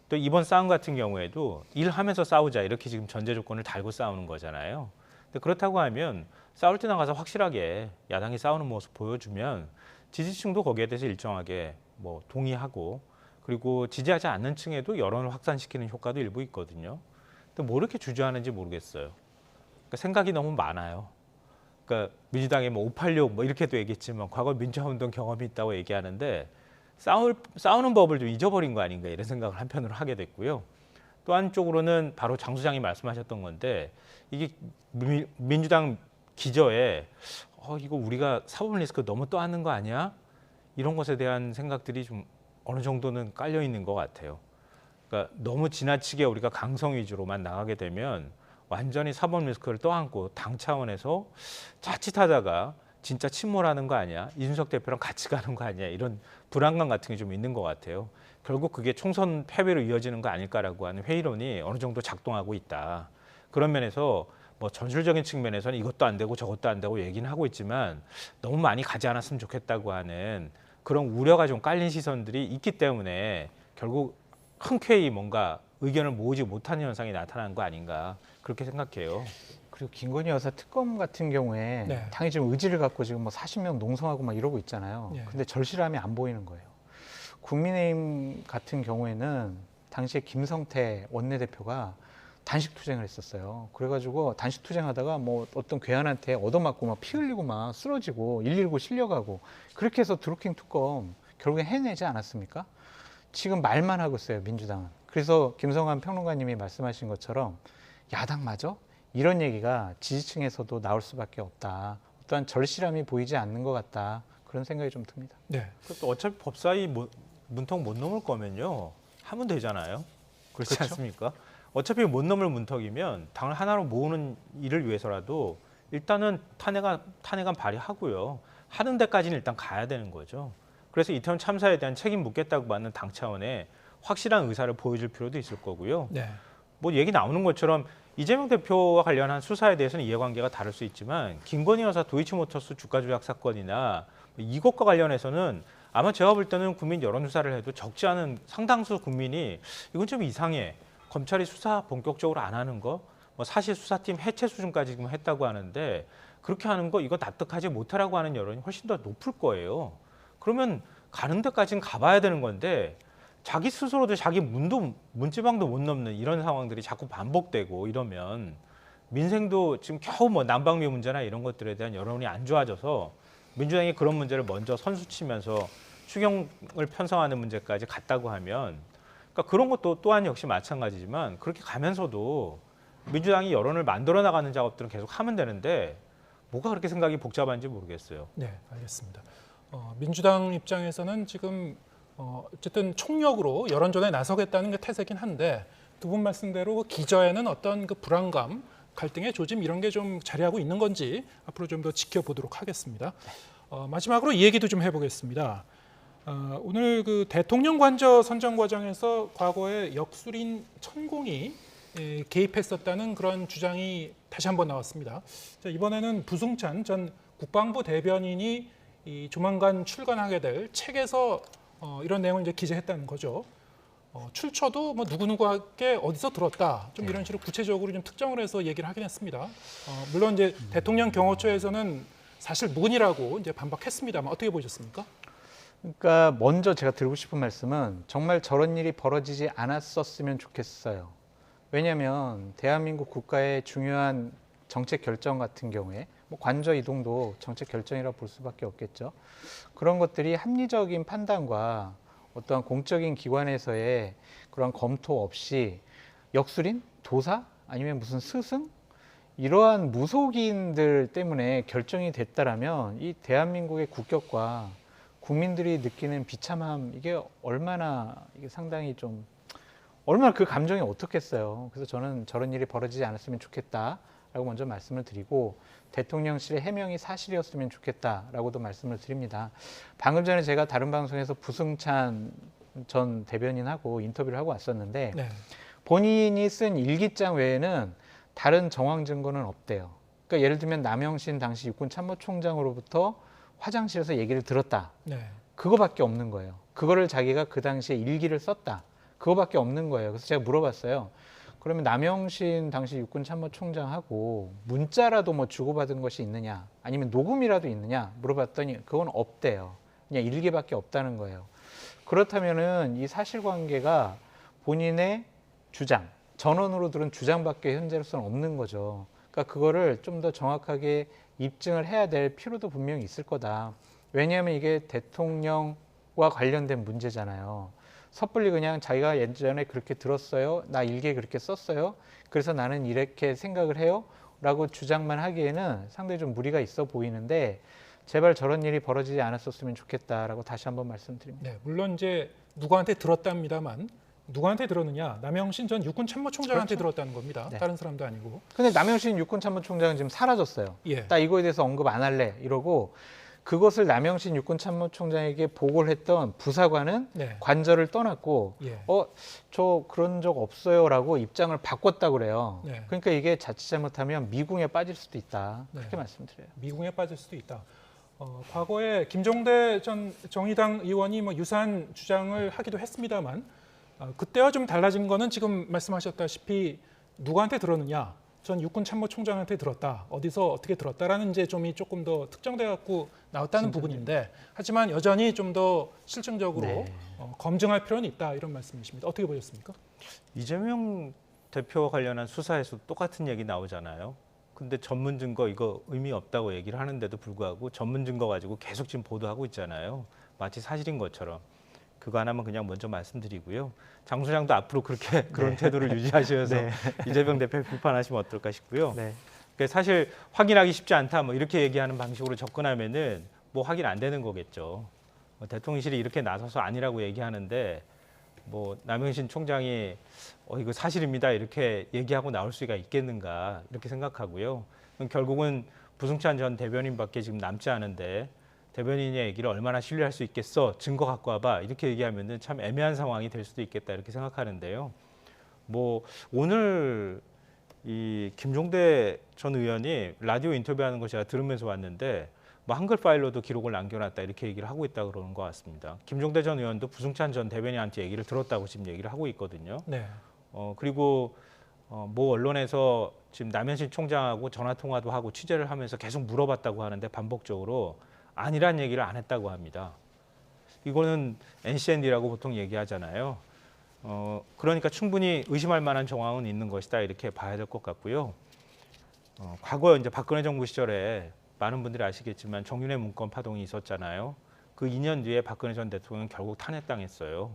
[SPEAKER 22] 또 이번 싸움 같은 경우에도 일하면서 싸우자 이렇게 지금 전제 조건을 달고 싸우는 거잖아요. 근데 그렇다고 하면 싸울 때 나가서 확실하게 야당이 싸우는 모습 보여주면 지지층도 거기에 대해서 일정하게 동의하고 그리고 지지하지 않는 층에도 여론을 확산시키는 효과도 일부 있거든요. 근데 뭐 이렇게 주저하는지 모르겠어요. 그러니까 생각이 너무 많아요. 그러니까 민주당이 586 이렇게도 얘기했지만 과거 민주화운동 경험이 있다고 얘기하는데 싸우는 법을 좀 잊어버린 거 아닌가 이런 생각을 한편으로 하게 됐고요. 또 한쪽으로는 바로 장 소장이 말씀하셨던 건데 이게 민주당 기저에 이거 우리가 사법 리스크 너무 떠안는 거 아니야? 이런 것에 대한 생각들이 좀 어느 정도는 깔려 있는 것 같아요. 그러니까 너무 지나치게 우리가 강성 위주로만 나가게 되면 완전히 사법 리스크를 떠안고 당 차원에서 자칫하다가 진짜 침몰하는 거 아니야? 이준석 대표랑 같이 가는 거 아니야? 이런 불안감 같은 게 좀 있는 것 같아요. 결국 그게 총선 패배로 이어지는 거 아닐까라고 하는 회의론이 어느 정도 작동하고 있다. 그런 면에서 전술적인 측면에서는 이것도 안 되고 저것도 안 되고 얘기는 하고 있지만 너무 많이 가지 않았으면 좋겠다고 하는 그런 우려가 좀 깔린 시선들이 있기 때문에 결국 흔쾌히 뭔가 의견을 모으지 못하는 현상이 나타난 거 아닌가 그렇게 생각해요.
[SPEAKER 2] 그리고 김건희 여사 특검 같은 경우에
[SPEAKER 1] 네.
[SPEAKER 2] 당이 지금 의지를 갖고 지금 40명 농성하고 이러고 있잖아요.
[SPEAKER 1] 네.
[SPEAKER 2] 근데 절실함이 안 보이는 거예요. 국민의힘 같은 경우에는 당시에 김성태 원내대표가 단식 투쟁을 했었어요. 그래가지고 단식 투쟁하다가 어떤 괴한한테 얻어맞고 피 흘리고 쓰러지고 119 실려가고 그렇게 해서 드루킹 특검 결국에 해내지 않았습니까? 지금 말만 하고 있어요, 민주당은. 그래서 김성환 평론가님이 말씀하신 것처럼 야당 맞아? 이런 얘기가 지지층에서도 나올 수밖에 없다. 어떠한 절실함이 보이지 않는 것 같다. 그런 생각이 좀 듭니다.
[SPEAKER 1] 네.
[SPEAKER 22] 또 어차피 법사위 문턱 못 넘을 거면요. 하면 되잖아요. 그렇지
[SPEAKER 2] 그렇죠?
[SPEAKER 22] 않습니까? 어차피 못 넘을 문턱이면 당을 하나로 모으는 일을 위해서라도 일단은 탄핵안 발의하고요. 하는 데까지는 일단 가야 되는 거죠. 그래서 이태원 참사에 대한 책임 묻겠다고 받는 당 차원의 확실한 의사를 보여줄 필요도 있을 거고요.
[SPEAKER 1] 네.
[SPEAKER 22] 얘기 나오는 것처럼 이재명 대표와 관련한 수사에 대해서는 이해관계가 다를 수 있지만 김건희 여사 도이치모터스 주가 조작 사건이나 이것과 관련해서는 아마 제가 볼 때는 국민 여론조사를 해도 적지 않은 상당수 국민이 이건 좀 이상해. 검찰이 수사 본격적으로 안 하는 거, 사실 수사팀 해체 수준까지 지금 했다고 하는데 그렇게 하는 거 이거 납득하지 못하라고 하는 여론이 훨씬 더 높을 거예요. 그러면 가는 데까지는 가봐야 되는 건데 자기 스스로도 자기 문지방도 못 넘는 이런 상황들이 자꾸 반복되고 이러면 민생도 지금 겨우 뭐 난방비 문제나 이런 것들에 대한 여론이 안 좋아져서 민주당이 그런 문제를 먼저 선수치면서 추경을 편성하는 문제까지 갔다고 하면 그러니까 그런 것도 또한 역시 마찬가지지만 그렇게 가면서도 민주당이 여론을 만들어 나가는 작업들은 계속 하면 되는데 뭐가 그렇게 생각이 복잡한지 모르겠어요.
[SPEAKER 1] 네, 알겠습니다. 민주당 입장에서는 지금 어쨌든 총력으로 여론전에 나서겠다는 게 태세긴 한데 두 분 말씀대로 기저에는 어떤 그 불안감, 갈등의 조짐 이런 게 좀 자리하고 있는 건지 앞으로 좀 더 지켜보도록 하겠습니다. 마지막으로 이 얘기도 좀 해보겠습니다. 오늘 그 대통령 관저 선정 과정에서 과거에 역술인 천공이 개입했었다는 그런 주장이 다시 한번 나왔습니다. 자, 이번에는 부승찬 전 국방부 대변인이 조만간 출간하게 될 책에서 이런 내용을 이제 기재했다는 거죠. 출처도 뭐 누구누구에게 어디서 들었다, 좀 이런 식으로 구체적으로 좀 특정을 해서 얘기를 하긴 했습니다. 물론 이제 대통령 경호처에서는 사실 무근이라고 이제 반박했습니다만 어떻게 보셨습니까?
[SPEAKER 2] 그러니까 먼저 제가 드리고 싶은 말씀은 정말 저런 일이 벌어지지 않았었으면 좋겠어요. 왜냐하면 대한민국 국가의 중요한 정책 결정 같은 경우에 뭐 관저 이동도 정책 결정이라고 볼 수밖에 없겠죠. 그런 것들이 합리적인 판단과 어떠한 공적인 기관에서의 그런 검토 없이 역술인, 도사, 아니면 무슨 스승 이러한 무속인들 때문에 결정이 됐다라면 이 대한민국의 국격과 국민들이 느끼는 비참함 이게 얼마나 이게 상당히 좀 얼마나 그 감정이 어떻겠어요. 그래서 저는 저런 일이 벌어지지 않았으면 좋겠다라고 먼저 말씀을 드리고 대통령실의 해명이 사실이었으면 좋겠다라고도 말씀을 드립니다. 방금 전에 제가 다른 방송에서 부승찬 전 대변인하고 인터뷰를 하고 왔었는데
[SPEAKER 1] 네.
[SPEAKER 2] 본인이 쓴 일기장 외에는 다른 정황 증거는 없대요. 그러니까 예를 들면 남영신 당시 육군참모총장으로부터 화장실에서 얘기를 들었다.
[SPEAKER 1] 네.
[SPEAKER 2] 그거밖에 없는 거예요. 그거를 자기가 그 당시에 일기를 썼다. 그거밖에 없는 거예요. 그래서 제가 물어봤어요. 그러면 남영신 당시 육군참모총장하고 문자라도 뭐 주고받은 것이 있느냐 아니면 녹음이라도 있느냐 물어봤더니 그건 없대요. 그냥 일기밖에 없다는 거예요. 그렇다면은 이 사실관계가 본인의 주장, 전원으로 들은 주장밖에 현재로서는 없는 거죠. 그러니까 그거를 좀 더 정확하게 입증을 해야 될 필요도 분명히 있을 거다. 왜냐하면 이게 대통령과 관련된 문제잖아요. 섣불리 그냥 자기가 예전에 그렇게 들었어요. 나 일기에 그렇게 썼어요. 그래서 나는 이렇게 생각을 해요. 라고 주장만 하기에는 상당히 좀 무리가 있어 보이는데 제발 저런 일이 벌어지지 않았었으면 좋겠다라고 다시 한번 말씀드립니다.
[SPEAKER 1] 네, 물론 이제 누구한테 들었답니다만 누구한테 들었느냐? 남영신 전 육군참모총장한테
[SPEAKER 2] 그렇죠.
[SPEAKER 1] 들었다는 겁니다.
[SPEAKER 2] 네.
[SPEAKER 1] 다른 사람도 아니고.
[SPEAKER 2] 근데 남영신 육군참모총장은 지금 사라졌어요.
[SPEAKER 1] 예.
[SPEAKER 2] 나 이거에 대해서 언급 안 할래 이러고 그것을 남영신 육군참모총장에게 보고를 했던 부사관은
[SPEAKER 1] 네.
[SPEAKER 2] 관저를 떠났고
[SPEAKER 1] 예.
[SPEAKER 2] 저 그런 적 없어요라고 입장을 바꿨다고 그래요.
[SPEAKER 1] 네.
[SPEAKER 2] 그러니까 이게 자칫 잘못하면 미궁에 빠질 수도 있다. 그렇게
[SPEAKER 1] 네.
[SPEAKER 2] 말씀드려요.
[SPEAKER 1] 미궁에 빠질 수도 있다. 과거에 김종대 전 정의당 의원이 뭐 유사한 주장을 하기도 했습니다만 그때와 좀 달라진 거는 지금 말씀하셨다시피 누구한테 들었느냐? 전 육군참모총장한테 들었다. 어디서 어떻게 들었다라는 이제 점이 조금 더 특정돼 갖고 나왔다는 부분인데 하지만 여전히 좀 더 실증적으로
[SPEAKER 22] 네.
[SPEAKER 1] 검증할 필요는 있다 이런 말씀이십니다. 어떻게 보셨습니까?
[SPEAKER 22] 이재명 대표와 관련한 수사에서 똑같은 얘기 나오잖아요. 근데 전문 증거 이거 의미 없다고 얘기를 하는데도 불구하고 전문 증거 가지고 계속 지금 보도하고 있잖아요. 마치 사실인 것처럼. 그거 하나만 그냥 먼저 말씀드리고요. 장 소장도 앞으로 그렇게 그런 태도를 유지하셔서
[SPEAKER 2] 네.
[SPEAKER 22] 이재명 대표 비판하시면 어떨까 싶고요.
[SPEAKER 2] 네.
[SPEAKER 22] 그러니까 사실 확인하기 쉽지 않다 뭐 이렇게 얘기하는 방식으로 접근하면은 뭐 확인 안 되는 거겠죠. 대통령실이 이렇게 나서서 아니라고 얘기하는데 뭐 남영신 총장이 이거 사실입니다 이렇게 얘기하고 나올 수가 있겠는가 이렇게 생각하고요. 결국은 부승찬 전 대변인밖에 지금 남지 않은데 대변인의 얘기를 얼마나 신뢰할 수 있겠어? 증거 갖고 와봐. 이렇게 얘기하면은 참 애매한 상황이 될 수도 있겠다 이렇게 생각하는데요. 뭐 오늘 이 김종대 전 의원이 라디오 인터뷰하는 거 제가 들으면서 왔는데 뭐 한글 파일로도 기록을 남겨놨다 이렇게 얘기를 하고 있다 그러는 것 같습니다. 김종대 전 의원도 부승찬 전 대변인한테 얘기를 들었다고 지금 얘기를 하고 있거든요.
[SPEAKER 1] 네.
[SPEAKER 22] 그리고 뭐 언론에서 지금 남현신 총장하고 전화 통화도 하고 취재를 하면서 계속 물어봤다고 하는데 반복적으로 아니란 얘기를 안 했다고 합니다. 이거는 NCND라고 보통 얘기하잖아요. 그러니까 충분히 의심할 만한 정황은 있는 것이다 이렇게 봐야 될 것 같고요. 과거 이제 박근혜 정부 시절에 많은 분들이 아시겠지만 정윤회 문건 파동이 있었잖아요. 그 2년 뒤에 박근혜 전 대통령은 결국 탄핵당했어요.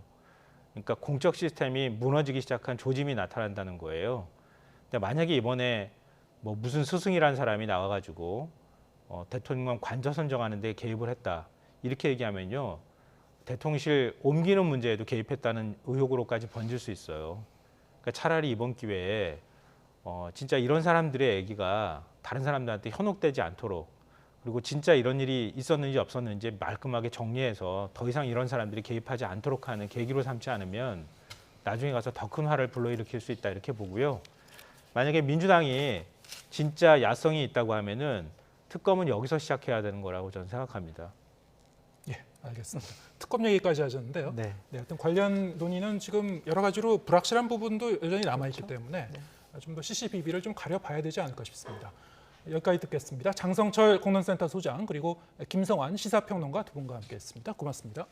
[SPEAKER 22] 그러니까 공적 시스템이 무너지기 시작한 조짐이 나타난다는 거예요. 근데 만약에 이번에 뭐 무슨 스승이라는 사람이 나와가지고 대통령 관저 선정하는 데 개입을 했다 이렇게 얘기하면요. 대통령실 옮기는 문제에도 개입했다는 의혹으로까지 번질 수 있어요. 그러니까 차라리 이번 기회에 진짜 이런 사람들의 얘기가 다른 사람들한테 현혹되지 않도록 그리고 진짜 이런 일이 있었는지 없었는지 말끔하게 정리해서 더 이상 이런 사람들이 개입하지 않도록 하는 계기로 삼지 않으면 나중에 가서 더 큰 화를 불러일으킬 수 있다 이렇게 보고요. 만약에 민주당이 진짜 야성이 있다고 하면은 특검은 여기서 시작해야 되는 거라고 저는 생각합니다.
[SPEAKER 1] 예, 알겠습니다. 특검 얘기까지 하셨는데요.
[SPEAKER 22] 네.
[SPEAKER 1] 하여튼 관련 논의는 지금 여러 가지로 불확실한 부분도 여전히 남아있기 때문에 좀 더 CCBB를 좀 가려봐야 되지 않을까 싶습니다. 여기까지 듣겠습니다. 장성철 공론센터 소장 그리고 김성환 시사평론가 두 분과 함께했습니다. 고맙습니다.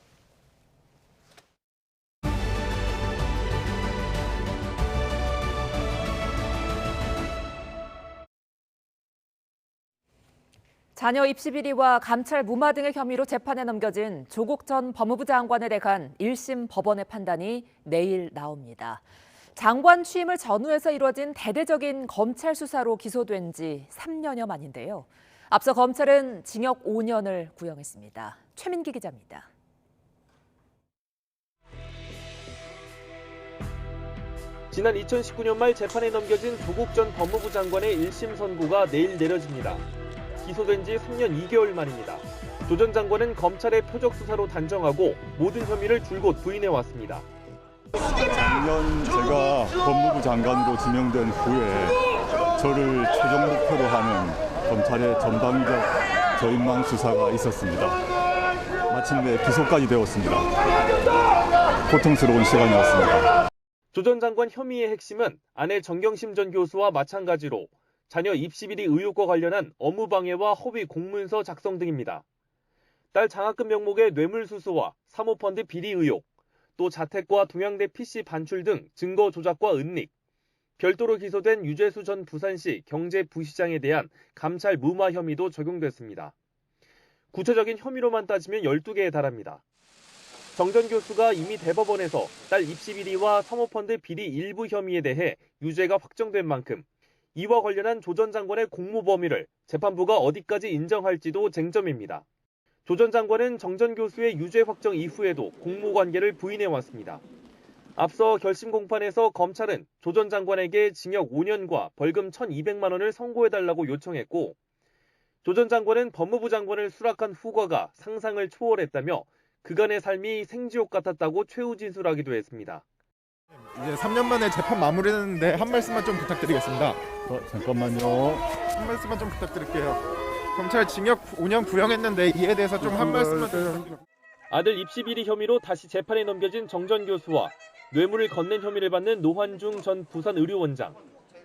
[SPEAKER 12] 자녀 입시 비리와 감찰 무마 등의 혐의로 재판에 넘겨진 조국 전 법무부 장관에 대한 1심 법원의 판단이 내일 나옵니다. 장관 취임을 전후해서 이루어진 대대적인 검찰 수사로 기소된 지 3년여 만인데요. 앞서 검찰은 징역 5년을 구형했습니다. 최민기 기자입니다.
[SPEAKER 5] 지난 2019년 말 재판에 넘겨진 조국 전 법무부 장관의 1심 선고가 내일 내려집니다. 기소된 지 3년 2개월 만입니다. 조 전 장관은 검찰의 표적 수사로 단정하고 모든 혐의를 줄곧 부인해왔습니다.
[SPEAKER 6] 작년 제가 법무부 장관으로 지명된 후에 저를 최종 목표로 하는 검찰의 전방위적 저인망 수사가 있었습니다. 마침내 기소까지 되었습니다. 고통스러운 시간이었습니다.
[SPEAKER 5] 조 전 장관 혐의의 핵심은 아내 정경심 전 교수와 마찬가지로 자녀 입시 비리 의혹과 관련한 업무방해와 허위 공문서 작성 등입니다. 딸 장학금 명목의 뇌물수수와 사모펀드 비리 의혹, 또 자택과 동양대 PC 반출 등 증거 조작과 은닉, 별도로 기소된 유재수 전 부산시 경제부시장에 대한 감찰 무마 혐의도 적용됐습니다. 구체적인 혐의로만 따지면 12개에 달합니다. 정 전 교수가 이미 대법원에서 딸 입시 비리와 사모펀드 비리 일부 혐의에 대해 유죄가 확정된 만큼 이와 관련한 조 전 장관의 공모 범위를 재판부가 어디까지 인정할지도 쟁점입니다. 조 전 장관은 정 전 교수의 유죄 확정 이후에도 공모 관계를 부인해왔습니다. 앞서 결심 공판에서 검찰은 조 전 장관에게 징역 5년과 벌금 1,200만 원을 선고해달라고 요청했고 조 전 장관은 법무부 장관을 수락한 후과가 상상을 초월했다며 그간의 삶이 생지옥 같았다고 최후 진술하기도 했습니다.
[SPEAKER 23] 이제 3년 만에 재판 마무리했는데 한 말씀만 좀 부탁드리겠습니다.
[SPEAKER 6] 잠깐만요.
[SPEAKER 23] 한 말씀만 좀 부탁드릴게요. 검찰 징역 5년 구형했는데 이에 대해서 좀 한 말씀만 좀.
[SPEAKER 5] 아들 입시 비리 혐의로 다시 재판에 넘겨진 정 전 교수와 뇌물을 건넨 혐의를 받는 노환중 전 부산의료원장,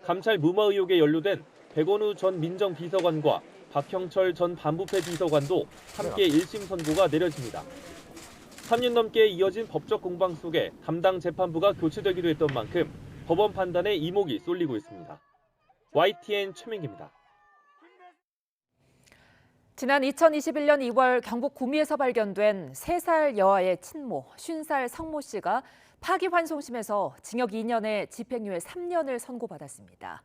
[SPEAKER 5] 감찰 무마 의혹에 연루된 백원우 전 민정비서관과 박형철 전 반부패 비서관도 함께 1심 선고가 내려집니다. 3년 넘게 이어진 법적 공방 속에 담당 재판부가 교체되기도 했던 만큼 법원 판단에 이목이 쏠리고 있습니다. YTN 최민기입니다.
[SPEAKER 12] 지난 2021년 2월 경북 구미에서 발견된 3살 여아의 친모, 50살 성모 씨가 파기환송심에서 징역 2년에 집행유예 3년을 선고받았습니다.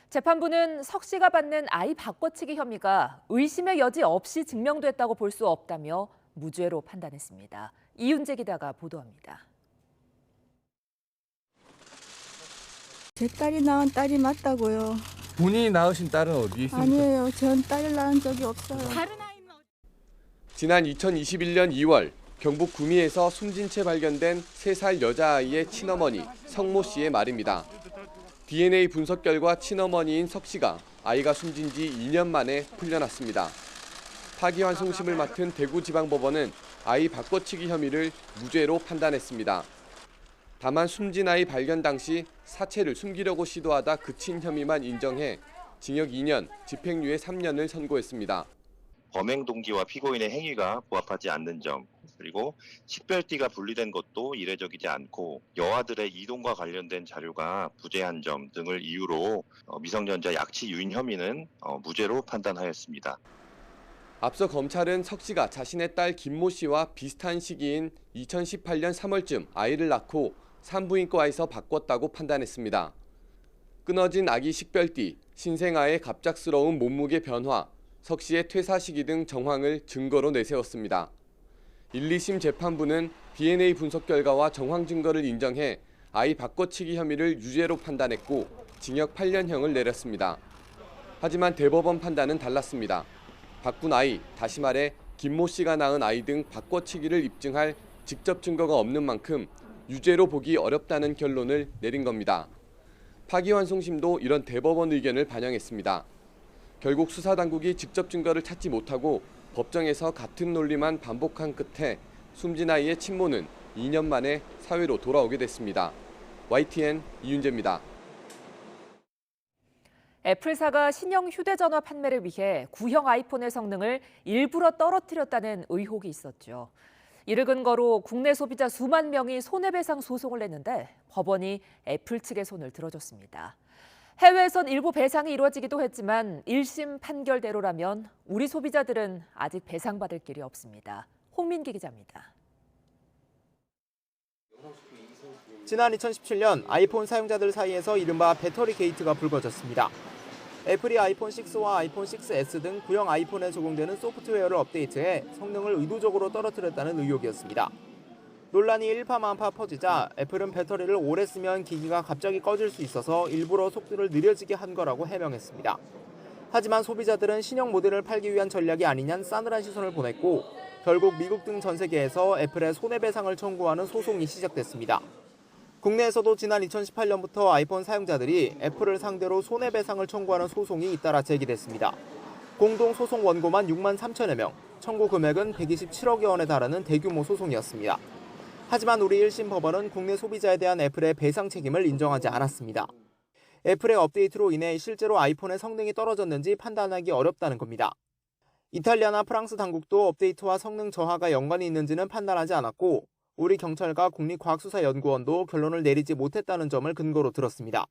[SPEAKER 12] 재판부는 석 씨가 받는 아이 바꿔치기 혐의가 의심의 여지 없이 증명됐다고 볼 수 없다며 무죄로 판단했습니다. 이윤재 기자가 보도합니다.
[SPEAKER 24] 제 딸이 낳은 딸이 맞다고요.
[SPEAKER 25] 본인이 낳으신 딸은 어디 있습니까?
[SPEAKER 24] 아니에요. 전 딸을 낳은 적이 없어요.
[SPEAKER 26] 지난 2021년 2월 경북 구미에서 숨진 채 발견된 3살 여자아이의 친어머니 성모 씨의 말입니다. DNA 분석 결과 친어머니인 석 씨가 아이가 숨진 지 2년 만에 풀려났습니다. 파기환송심을 맡은 대구지방법원은 아이 바꿔치기 혐의를 무죄로 판단했습니다. 다만 숨진 아이 발견 당시 사체를 숨기려고 시도하다 그친 혐의만 인정해 징역 2년, 집행유예 3년을 선고했습니다.
[SPEAKER 7] 범행 동기와 피고인의 행위가 부합하지 않는 점, 그리고 식별띠가 분리된 것도 이례적이지 않고 여아들의 이동과 관련된 자료가 부재한 점 등을 이유로 미성년자 약취 유인 혐의는 무죄로 판단하였습니다.
[SPEAKER 26] 앞서 검찰은 석 씨가 자신의 딸 김모 씨와 비슷한 시기인 2018년 3월쯤 아이를 낳고 산부인과에서 바꿨다고 판단했습니다. 끊어진 아기 식별띠, 신생아의 갑작스러운 몸무게 변화, 석 씨의 퇴사 시기 등 정황을 증거로 내세웠습니다. 1, 2심 재판부는 DNA 분석 결과와 정황 증거를 인정해 아이 바꿔치기 혐의를 유죄로 판단했고 징역 8년형을 내렸습니다. 하지만 대법원 판단은 달랐습니다. 바꾼 아이, 다시 말해 김모 씨가 낳은 아이 등 바꿔치기를 입증할 직접 증거가 없는 만큼 유죄로 보기 어렵다는 결론을 내린 겁니다. 파기환송심도 이런 대법원 의견을 반영했습니다. 결국 수사당국이 직접 증거를 찾지 못하고 법정에서 같은 논리만 반복한 끝에 숨진 아이의 친모는 2년 만에 사회로 돌아오게 됐습니다. YTN 이윤재입니다.
[SPEAKER 12] 애플사가 신형 휴대전화 판매를 위해 구형 아이폰의 성능을 일부러 떨어뜨렸다는 의혹이 있었죠. 이를 근거로 국내 소비자 수만 명이 손해배상 소송을 냈는데 법원이 애플 측의 손을 들어줬습니다. 해외에선 일부 배상이 이루어지기도 했지만 1심 판결대로라면 우리 소비자들은 아직 배상받을 길이 없습니다. 홍민기 기자입니다.
[SPEAKER 8] 지난 2017년 아이폰 사용자들 사이에서 이른바 배터리 게이트가 불거졌습니다. 애플이 아이폰 6와 아이폰 6S 등 구형 아이폰에 적용되는 소프트웨어를 업데이트해 성능을 의도적으로 떨어뜨렸다는 의혹이었습니다. 논란이 일파만파 퍼지자 애플은 배터리를 오래 쓰면 기기가 갑자기 꺼질 수 있어서 일부러 속도를 느려지게 한 거라고 해명했습니다. 하지만 소비자들은 신형 모델을 팔기 위한 전략이 아니냐는 싸늘한 시선을 보냈고 결국 미국 등 전 세계에서 애플에 손해배상을 청구하는 소송이 시작됐습니다. 국내에서도 지난 2018년부터 아이폰 사용자들이 애플을 상대로 손해배상을 청구하는 소송이 잇따라 제기됐습니다. 공동 소송 원고만 6만 3천여 명, 청구 금액은 127억여 원에 달하는 대규모 소송이었습니다. 하지만 우리 1심 법원은 국내 소비자에 대한 애플의 배상 책임을 인정하지 않았습니다. 애플의 업데이트로 인해 실제로 아이폰의 성능이 떨어졌는지 판단하기 어렵다는 겁니다. 이탈리아나 프랑스 당국도 업데이트와 성능 저하가 연관이 있는지는 판단하지 않았고 우리 경찰과 국립과학수사연구원도 결론을 내리지 못했다는 점을 근거로 들었습니다.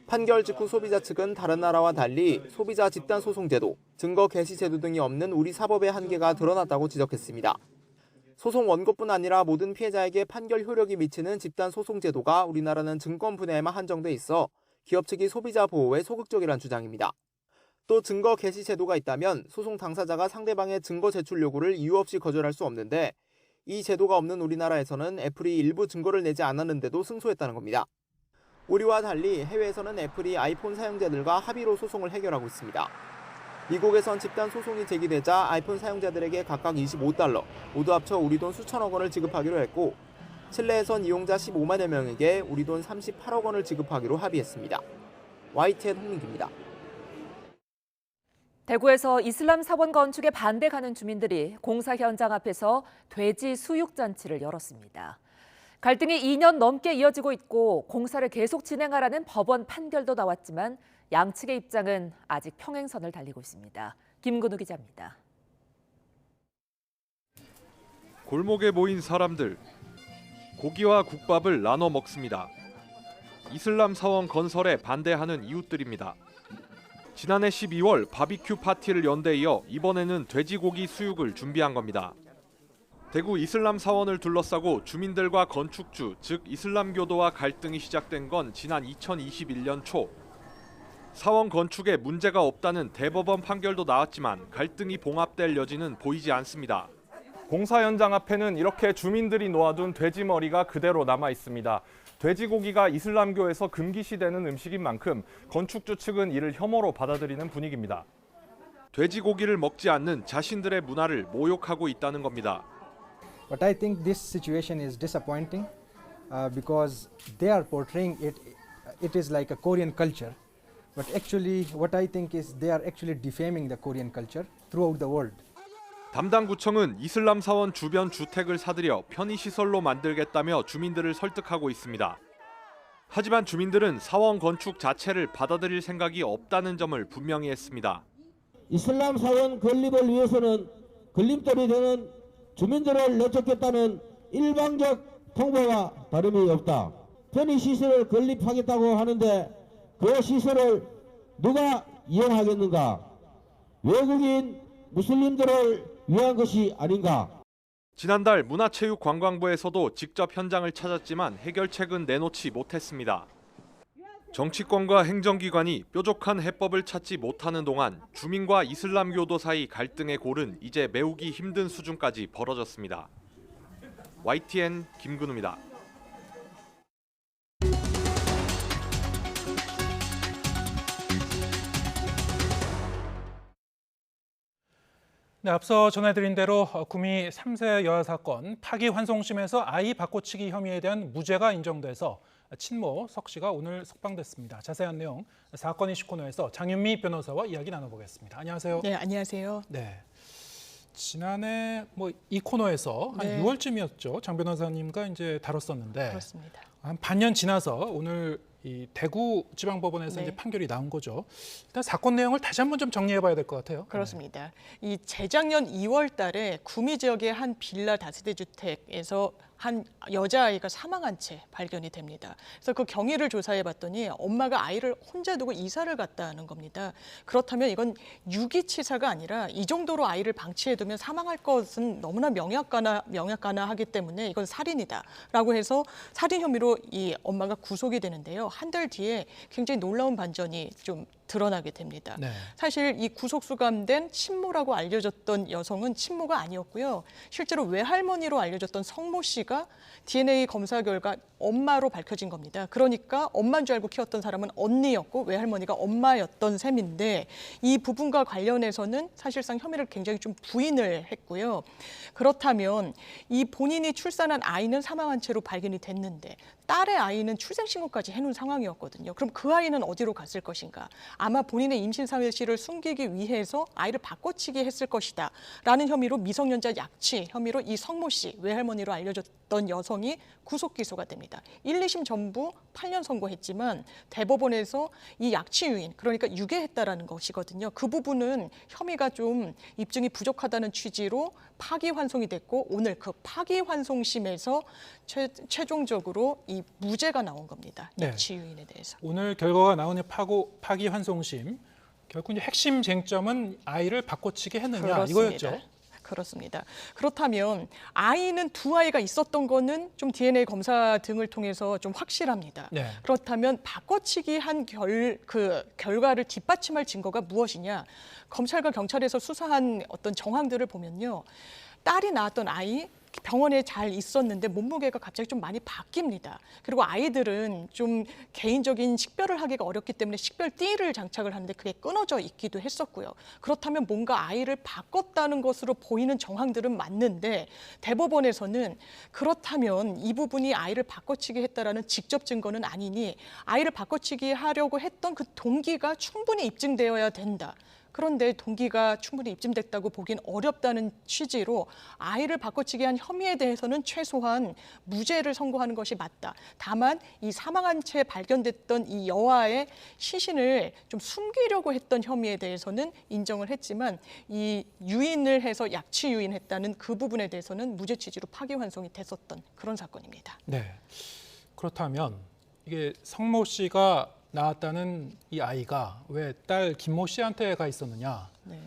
[SPEAKER 8] 판결 직후 소비자 측은 다른 나라와 달리 소비자 집단소송제도, 증거 개시제도 등이 없는 우리 사법의 한계가 드러났다고 지적했습니다. 소송 원고뿐 아니라 모든 피해자에게 판결 효력이 미치는 집단소송제도가 우리나라는 증권 분야에만 한정돼 있어 기업 측이 소비자 보호에 소극적이란 주장입니다. 또 증거 개시 제도가 있다면 소송 당사자가 상대방의 증거 제출 요구를 이유 없이 거절할 수 없는데 이 제도가 없는 우리나라에서는 애플이 일부 증거를 내지 않았는데도 승소했다는 겁니다. 우리와 달리 해외에서는 애플이 아이폰 사용자들과 합의로 소송을 해결하고 있습니다. 미국에선 집단 소송이 제기되자 아이폰 사용자들에게 각각 $25, 모두 합쳐 우리 돈 수천억 원을 지급하기로 했고 칠레에선 이용자 15만여 명에게 우리 돈 38억 원을 지급하기로 합의했습니다. YTN 홍민기입니다.
[SPEAKER 12] 대구에서 이슬람 사원 건축에 반대하는 주민들이 공사 현장 앞에서 돼지 수육 잔치를 열었습니다. 갈등이 2년 넘게 이어지고 있고 공사를 계속 진행하라는 법원 판결도 나왔지만 양측의 입장은 아직 평행선을 달리고 있습니다. 김근우 기자입니다.
[SPEAKER 9] 골목에 모인 사람들, 고기와 국밥을 나눠 먹습니다. 이슬람 사원 건설에 반대하는 이웃들입니다. 지난해 12월 바비큐 파티를 연대 이어 이번에는 돼지고기 수육을 준비한 겁니다. 대구 이슬람 사원을 둘러싸고 주민들과 건축주, 즉 이슬람교도와 갈등이 시작된 건 지난 2021년 초. 사원 건축에 문제가 없다는 대법원 판결도 나왔지만 갈등이 봉합될 여지는 보이지 않습니다.
[SPEAKER 10] 공사 현장 앞에는 이렇게 주민들이 놓아둔 돼지 머리가 그대로 남아 있습니다. 돼지고기가 이슬람교에서 금기시되는 음식인 만큼 건축주 측은 이를 혐오로 받아들이는 분위기입니다.
[SPEAKER 9] 돼지고기를 먹지 않는 자신들의 문화를 모욕하고 있다는 겁니다.
[SPEAKER 11] But I think this situation is disappointing because they are portraying it is like a Korean culture. But actually what I think is they are actually defaming the Korean culture throughout the world.
[SPEAKER 9] 담당 구청은 이슬람 사원 주변 주택을 사들여 편의시설로 만들겠다며 주민들을 설득하고 있습니다. 하지만 주민들은 사원 건축 자체를 받아들일 생각이 없다는 점을 분명히 했습니다.
[SPEAKER 4] 이슬람 사원 건립을 위해서는 걸림돌이 되는 주민들을 내쫓겠다는 일방적 통보가 다름이 없다. 편의시설을 건립하겠다고 하는데 그 시설을 누가 이용하겠는가? 외국인 무슬림들을 위한 것이 아닌가?
[SPEAKER 9] 지난달 문화체육관광부에서도 직접 현장을 찾았지만 해결책은 내놓지 못했습니다. 정치권과 행정기관이 뾰족한 해법을 찾지 못하는 동안 주민과 이슬람교도 사이 갈등의 골은 이제 메우기 힘든 수준까지 벌어졌습니다. YTN 김근우입니다.
[SPEAKER 1] 네, 앞서 전해드린 대로 구미 3세 여아 사건 파기환송심에서 아이 바꿔치기 혐의에 대한 무죄가 인정돼서 친모 석 씨가 오늘 석방됐습니다. 자세한 내용 사건 이슈 코너에서 장윤미 변호사와 이야기 나눠보겠습니다. 안녕하세요.
[SPEAKER 14] 네, 안녕하세요.
[SPEAKER 1] 네, 지난해 이 코너에서 한 6월쯤이었죠. 장 변호사님과 이제 다뤘었는데
[SPEAKER 14] 그렇습니다.
[SPEAKER 1] 한 반년 지나서 오늘 이 대구지방법원에서 이제 판결이 나온 거죠. 일단 사건 내용을 다시 한번 좀 정리해봐야 될 것 같아요.
[SPEAKER 14] 그렇습니다. 이 재작년 2월달에 구미 지역의 한 빌라 다세대 주택에서 한 여자아이가 사망한 채 발견이 됩니다. 그래서 그 경위를 조사해봤더니 엄마가 아이를 혼자 두고 이사를 갔다는 겁니다. 그렇다면 이건 유기치사가 아니라 이 정도로 아이를 방치해두면 사망할 것은 너무나 명약가나하기 때문에 이건 살인이다라고 해서 살인 혐의로 이 엄마가 구속이 되는데요. 한 달 뒤에 굉장히 놀라운 반전이 좀 드러나게 됩니다.
[SPEAKER 1] 네.
[SPEAKER 14] 사실 이 구속 수감된 친모라고 알려졌던 여성은 친모가 아니었고요. 실제로 외할머니로 알려졌던 성모 씨가 DNA 검사 결과 엄마로 밝혀진 겁니다. 그러니까 엄마인 줄 알고 키웠던 사람은 언니였고 외할머니가 엄마였던 셈인데 이 부분과 관련해서는 사실상 혐의를 굉장히 좀 부인을 했고요. 그렇다면 이 본인이 출산한 아이는 사망한 채로 발견이 됐는데 딸의 아이는 출생신고까지 해놓은 상황이었거든요. 그럼 그 아이는 어디로 갔을 것인가? 아마 본인의 임신 사실을 숨기기 위해서 아이를 바꿔치기 했을 것이다 라는 혐의로 미성년자 약취 혐의로 이 성모 씨, 외할머니로 알려졌던 여성이 구속 기소가 됩니다. 1, 2심 전부 8년 선고했지만 대법원에서 이 약취 유인, 그러니까 유괴했다라는 것이거든요. 그 부분은 혐의가 좀 입증이 부족하다는 취지로 파기환송이 됐고 오늘 그 파기환송심에서 최종적으로 이 무죄가 나온 겁니다.
[SPEAKER 1] 네.
[SPEAKER 14] 약취 유인에 대해서.
[SPEAKER 1] 오늘 결과가 나오는 파기환송심, 결국 이제 핵심 쟁점은 아이를 바꿔치기 했느냐
[SPEAKER 14] 그렇습니다.
[SPEAKER 1] 이거였죠.
[SPEAKER 14] 그렇습니다. 그렇다면 아이는 두 아이가 있었던 거는 좀 DNA 검사 등을 통해서 좀 확실합니다.
[SPEAKER 1] 네.
[SPEAKER 14] 그렇다면 바꿔치기 한 결과를 뒷받침할 증거가 무엇이냐? 검찰과 경찰에서 수사한 어떤 정황들을 보면요. 딸이 낳았던 아이 병원에 잘 있었는데 몸무게가 갑자기 좀 많이 바뀝니다. 그리고 아이들은 좀 개인적인 식별을 하기가 어렵기 때문에 식별띠를 장착을 하는데 그게 끊어져 있기도 했었고요. 그렇다면 뭔가 아이를 바꿨다는 것으로 보이는 정황들은 맞는데 대법원에서는 그렇다면 이 부분이 아이를 바꿔치기 했다라는 직접 증거는 아니니 아이를 바꿔치기 하려고 했던 그 동기가 충분히 입증되어야 된다. 그런데 동기가 충분히 입증됐다고 보긴 어렵다는 취지로 아이를 바꿔치기 한 혐의에 대해서는 최소한 무죄를 선고하는 것이 맞다. 다만 이 사망한 채 발견됐던 이 여아의 시신을 좀 숨기려고 했던 혐의에 대해서는 인정을 했지만 이 유인을 해서 약취 유인했다는 그 부분에 대해서는 무죄 취지로 파기환송이 됐었던 그런 사건입니다.
[SPEAKER 1] 네. 그렇다면 이게 성모 씨가 낳았다는 이 아이가 왜 딸 김모 씨한테 가 있었느냐?
[SPEAKER 14] 네.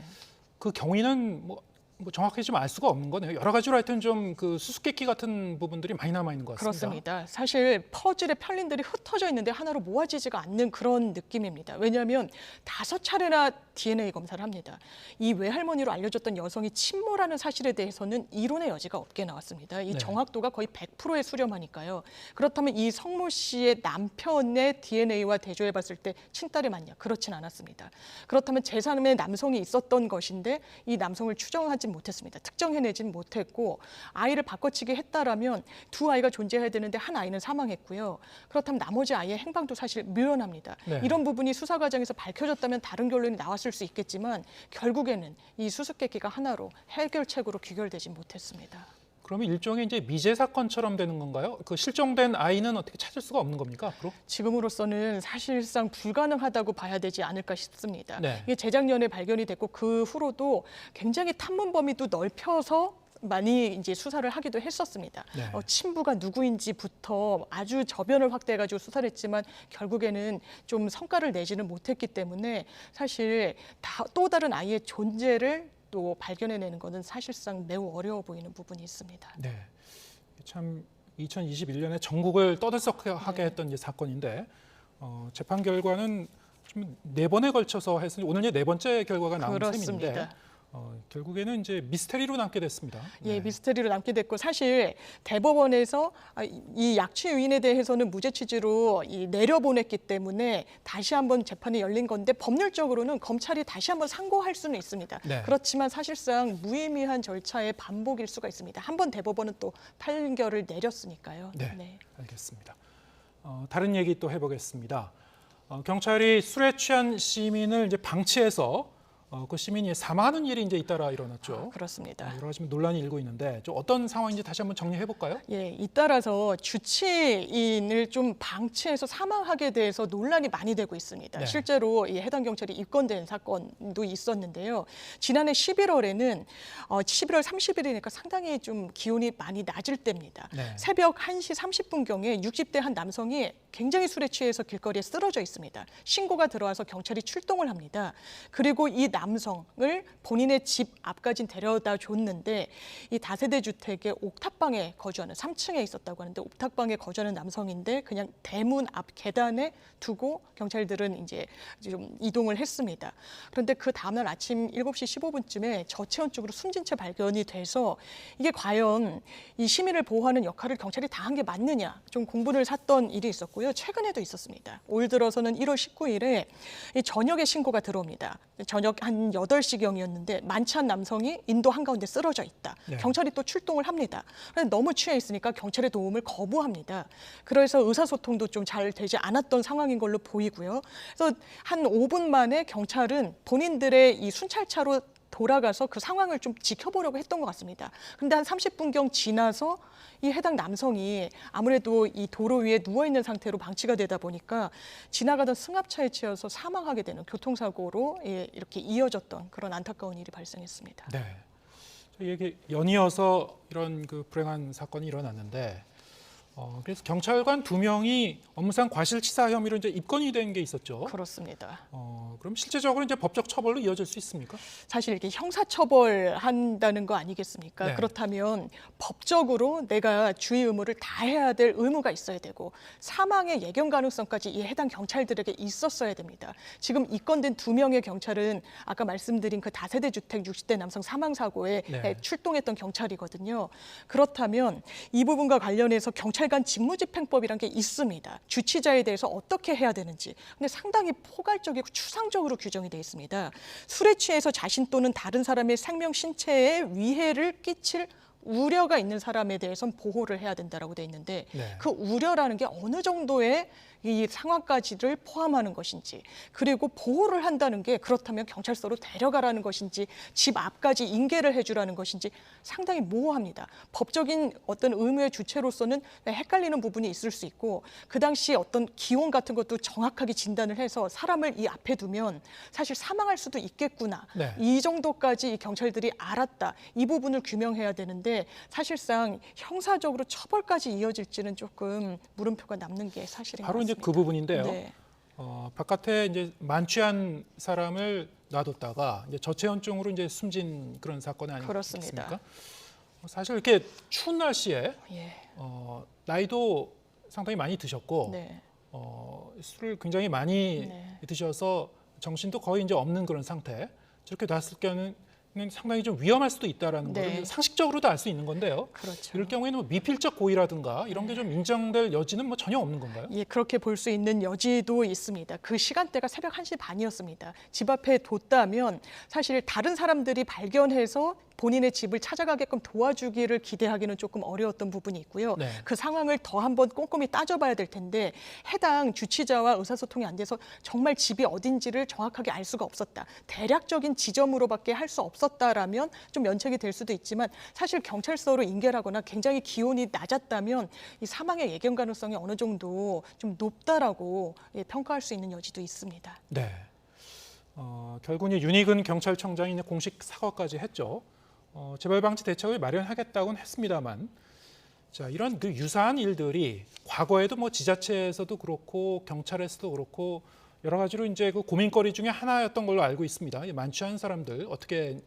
[SPEAKER 1] 그 경위는 뭐 정확히 좀 알 수가 없는 거네요. 여러 가지로 하여튼 좀 그 수수께끼 같은 부분들이 많이 남아 있는 것 같습니다.
[SPEAKER 14] 그렇습니다. 사실 퍼즐의 편린들이 흩어져 있는데 하나로 모아지지가 않는 그런 느낌입니다. 왜냐하면 5차례나 DNA 검사를 합니다. 이 외할머니로 알려졌던 여성이 친모라는 사실에 대해서는 이론의 여지가 없게 나왔습니다. 이
[SPEAKER 1] 네.
[SPEAKER 14] 정확도가 거의 100%에 수렴하니까요. 그렇다면 이 성모 씨의 남편의 DNA와 대조해봤을 때 친딸이 맞냐? 그렇진 않았습니다. 그렇다면 제3의 남성이 있었던 것인데 이 남성을 추정하지 확인하진 못했습니다. 특정해내진 못했고 아이를 바꿔치기 했다라면 두 아이가 존재해야 되는데 한 아이는 사망했고요. 그렇다면 나머지 아이의 행방도 사실 묘연합니다.
[SPEAKER 1] 네.
[SPEAKER 14] 이런 부분이 수사 과정에서 밝혀졌다면 다른 결론이 나왔을 수 있겠지만 결국에는 이 수수께끼가 하나로 해결책으로 귀결되지 못했습니다.
[SPEAKER 1] 그러면 일종의 이제 미제 사건처럼 되는 건가요? 그 실종된 아이는 어떻게 찾을 수가 없는 겁니까? 앞으로?
[SPEAKER 14] 지금으로서는 사실상 불가능하다고 봐야 되지 않을까 싶습니다.
[SPEAKER 1] 네.
[SPEAKER 14] 이게 재작년에 발견이 됐고 그 후로도 굉장히 탐문 범위도 넓혀서 많이 이제 수사를 하기도 했었습니다.
[SPEAKER 1] 네.
[SPEAKER 14] 친부가 누구인지부터 아주 저변을 확대해가지고 수사를 했지만 결국에는 좀 성과를 내지는 못했기 때문에 사실 또 다른 아이의 존재를 또 발견해내는 것은 사실상 매우 어려워 보이는 부분이 있습니다.
[SPEAKER 1] 네, 참 2021년에 전국을 떠들썩하게 했던 이제 사건인데 재판 결과는 좀 4번에 걸쳐서 해서 오늘 이제 4번째 결과가 나온
[SPEAKER 14] 그렇습니다.
[SPEAKER 1] 셈인데 결국에는 이제 미스테리로 남게 됐습니다.
[SPEAKER 14] 예, 미스테리로 남게 됐고 사실 대법원에서 이 약취 유인에 대해서는 무죄 취지로 내려보냈기 때문에 다시 한번 재판이 열린 건데 법률적으로는 검찰이 다시 한번 상고할 수는 있습니다.
[SPEAKER 1] 네.
[SPEAKER 14] 그렇지만 사실상 무의미한 절차의 반복일 수가 있습니다. 한번 대법원은 또 판결을 내렸으니까요.
[SPEAKER 1] 네. 알겠습니다. 다른 얘기 또 해보겠습니다. 경찰이 술에 취한 시민을 이제 방치해서 그 시민이 사망하는 일이 이제 잇따라 일어났죠.
[SPEAKER 14] 그렇습니다.
[SPEAKER 1] 여러 가지 논란이 일고 있는데 좀 어떤 상황인지 다시 한번 정리해 볼까요?
[SPEAKER 14] 예, 잇따라서 주치인을 좀 방치해서 사망하게 돼서 논란이 많이 되고 있습니다.
[SPEAKER 1] 네.
[SPEAKER 14] 실제로 이 해당 경찰이 입건된 사건도 있었는데요. 지난해 11월에는 11월 30일이니까 상당히 좀 기온이 많이 낮을 때입니다.
[SPEAKER 1] 네.
[SPEAKER 14] 새벽 1시 30분경에 60대 한 남성이 굉장히 술에 취해서 길거리에 쓰러져 있습니다. 신고가 들어와서 경찰이 출동을 합니다. 그리고 이 남성을 본인의 집 앞까지 데려다 줬는데 이 다세대 주택의 옥탑방에 거주하는 3층에 있었다고 하는데 옥탑방에 거주하는 남성인데 그냥 대문 앞 계단에 두고 경찰들은 이제 좀 이동을 했습니다. 그런데 그 다음날 아침 7시 15분쯤에 저체온 쪽으로 숨진 채 발견이 돼서 이게 과연 이 시민을 보호하는 역할을 경찰이 다 한 게 맞느냐 좀 공분을 샀던 일이 있었고요. 최근에도 있었습니다. 올 들어서는 1월 19일에 이 저녁에 신고가 들어옵니다. 저녁 한 8시경이었는데 만취한 남성이 인도 한가운데 쓰러져 있다.
[SPEAKER 1] 네.
[SPEAKER 14] 경찰이 또 출동을 합니다. 그런데 너무 취해 있으니까 경찰의 도움을 거부합니다. 그래서 의사소통도 좀 잘 되지 않았던 상황인 걸로 보이고요. 그래서 한 5분 만에 경찰은 본인들의 이 순찰차로 돌아가서 그 상황을 좀 지켜보려고 했던 것 같습니다. 그런데 한 30분경 지나서 이 해당 남성이 아무래도 이 도로 위에 누워있는 상태로 방치가 되다 보니까 지나가던 승합차에 치여서 사망하게 되는 교통사고로 이렇게 이어졌던 그런 안타까운 일이 발생했습니다.
[SPEAKER 1] 네, 이게 연이어서 이런 그 불행한 사건이 일어났는데 그래서 경찰관 2명이 업무상 과실치사 혐의로 이제 입건이 된 게 있었죠.
[SPEAKER 14] 그렇습니다.
[SPEAKER 1] 그럼 실제적으로 이제 법적 처벌로 이어질 수 있습니까?
[SPEAKER 14] 사실 이렇게 형사처벌한다는 거 아니겠습니까?
[SPEAKER 1] 네.
[SPEAKER 14] 그렇다면 법적으로 내가 주의 의무를 다해야 될 의무가 있어야 되고 사망의 예견 가능성까지 이 해당 경찰들에게 있었어야 됩니다. 지금 입건된 2명의 경찰은 아까 말씀드린 그 다세대 주택 60대 남성 사망 사고에
[SPEAKER 1] 네.
[SPEAKER 14] 출동했던 경찰이거든요. 그렇다면 이 부분과 관련해서 경찰관 직무집행법이라는 게 있습니다. 주치자에 대해서 어떻게 해야 되는지. 근데 상당히 포괄적이고 추상적으로 규정이 되어 있습니다. 술에 취해서 자신 또는 다른 사람의 생명, 신체에 위해를 끼칠 우려가 있는 사람에 대해서는 보호를 해야 된다라고 돼 있는데
[SPEAKER 1] 네.
[SPEAKER 14] 그 우려라는 게 어느 정도의 이 상황까지를 포함하는 것인지 그리고 보호를 한다는 게 그렇다면 경찰서로 데려가라는 것인지 집 앞까지 인계를 해주라는 것인지 상당히 모호합니다. 법적인 어떤 의무의 주체로서는 헷갈리는 부분이 있을 수 있고 그 당시 어떤 기온 같은 것도 정확하게 진단을 해서 사람을 이 앞에 두면 사실 사망할 수도 있겠구나.
[SPEAKER 1] 네.
[SPEAKER 14] 이 정도까지 이 경찰들이 알았다. 이 부분을 규명해야 되는데 사실상 형사적으로 처벌까지 이어질지는 조금 물음표가 남는 게 사실인 것
[SPEAKER 1] 바로
[SPEAKER 14] 같습니다.
[SPEAKER 1] 이제 그 부분인데요.
[SPEAKER 14] 네.
[SPEAKER 1] 바깥에 이제 만취한 사람을 놔뒀다가 이제 저체온증으로 이제 숨진 그런 사건이 아니겠습니까?
[SPEAKER 14] 그렇습니다.
[SPEAKER 1] 사실 이렇게 추운 날씨에
[SPEAKER 14] 예.
[SPEAKER 1] 나이도 상당히 많이 드셨고
[SPEAKER 14] 네.
[SPEAKER 1] 술을 굉장히 많이
[SPEAKER 14] 네.
[SPEAKER 1] 드셔서 정신도 거의 이제 없는 그런 상태. 저렇게 놨을 경우는 상당히 좀 위험할 수도 있다라는
[SPEAKER 14] 네.
[SPEAKER 1] 걸 상식적으로도 알 수 있는 건데요.
[SPEAKER 14] 그렇죠.
[SPEAKER 1] 이럴 경우에는 뭐 미필적 고의라든가 이런 게 좀 인정될 여지는 뭐 전혀 없는 건가요?
[SPEAKER 14] 예, 그렇게 볼 수 있는 여지도 있습니다. 그 시간대가 새벽 1시 반이었습니다. 집 앞에 뒀다면 사실 다른 사람들이 발견해서 본인의 집을 찾아가게끔 도와주기를 기대하기는 조금 어려웠던 부분이 있고요.
[SPEAKER 1] 네.
[SPEAKER 14] 그 상황을 더 한번 꼼꼼히 따져봐야 될 텐데 해당 주치자와 의사소통이 안 돼서 정말 집이 어딘지를 정확하게 알 수가 없었다. 대략적인 지점으로밖에 할 수 없었다라면 좀 면책이 될 수도 있지만 사실 경찰서로 인계를 하거나 굉장히 기온이 낮았다면 이 사망의 예견 가능성이 어느 정도 좀 높다라고 평가할 수 있는 여지도 있습니다.
[SPEAKER 1] 네. 결국은 윤희근 경찰청장이 공식 사과까지 했죠. 재발 방지 대책을 마련하겠다고는 했습니다만, 자, 이런 그 유사한 일들이 과거에도 뭐 지자체에서도 그렇고 경찰에서도 그렇고 여러 가지로 이제 그 고민거리 중에 하나였던 걸로 알고 있습니다. 만취한 사람들 어떻게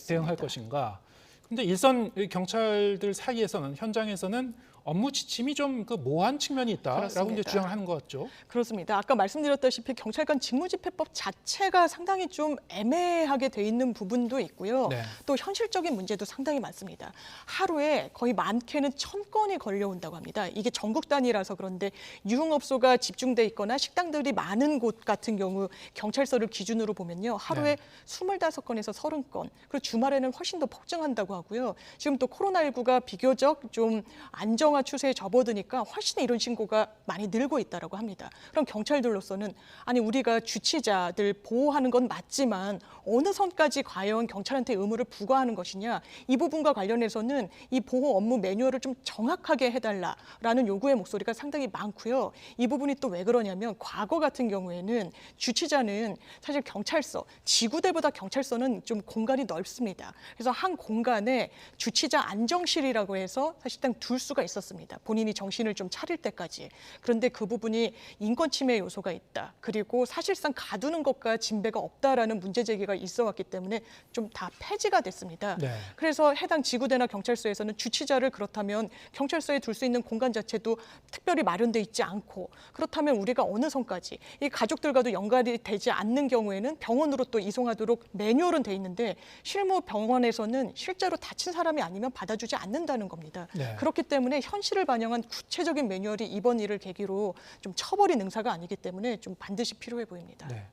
[SPEAKER 1] 대응할 것인가. 그런데 일선 경찰들 사이에서는 현장에서는 업무 지침이 좀 그 모호한 측면이 있다라고 이제 주장을 하는 것 같죠.
[SPEAKER 14] 그렇습니다. 아까 말씀드렸다시피 경찰관 직무집행법 자체가 상당히 좀 애매하게 돼 있는 부분도 있고요.
[SPEAKER 1] 네.
[SPEAKER 14] 또 현실적인 문제도 상당히 많습니다. 하루에 거의 많게는 1000건이 걸려온다고 합니다. 이게 전국 단위라서 그런데 유흥업소가 집중돼 있거나 식당들이 많은 곳 같은 경우 경찰서를 기준으로 보면요. 하루에 25건에서 30건, 그리고 주말에는 훨씬 더 폭증한다고 하고요. 지금 또 코로나19가 비교적 좀 안정화 추세에 접어드니까 훨씬 이런 신고가 많이 늘고 있다고 합니다. 그럼 경찰들로서는 아니 우리가 주치자들 보호하는 건 맞지만 어느 선까지 과연 경찰한테 의무를 부과하는 것이냐, 이 부분과 관련해서는 이 보호 업무 매뉴얼을 좀 정확하게 해달라라는 요구의 목소리가 상당히 많고요. 이 부분이 또 왜 그러냐면 과거 같은 경우에는 주치자는 사실 경찰서, 지구대보다 경찰서는 좀 공간이 넓습니다. 그래서 한 공간에 주치자 안정실이라고 해서 사실상 둘 수가 있었습니다. 본인이 정신을 좀 차릴 때까지. 그런데 그 부분이 인권 침해 요소가 있다. 그리고 사실상 가두는 것과 진배가 없다라는 문제 제기가 있어 왔기 때문에 좀 다 폐지가 됐습니다.
[SPEAKER 1] 네.
[SPEAKER 14] 그래서 해당 지구대나 경찰서에서는 주치자를 그렇다면 경찰서에 둘 수 있는 공간 자체도 특별히 마련돼 있지 않고, 그렇다면 우리가 어느 선까지 이 가족들과도 연관이 되지 않는 경우에는 병원으로 또 이송하도록 매뉴얼은 돼 있는데 실무 병원에서는 실제로 다친 사람이 아니면 받아주지 않는다는 겁니다.
[SPEAKER 1] 네.
[SPEAKER 14] 그렇기 때문에 현실을 반영한 구체적인 매뉴얼이 이번 일을 계기로 좀 처벌이 능사가 아니기 때문에 좀 반드시 필요해 보입니다.
[SPEAKER 1] 네.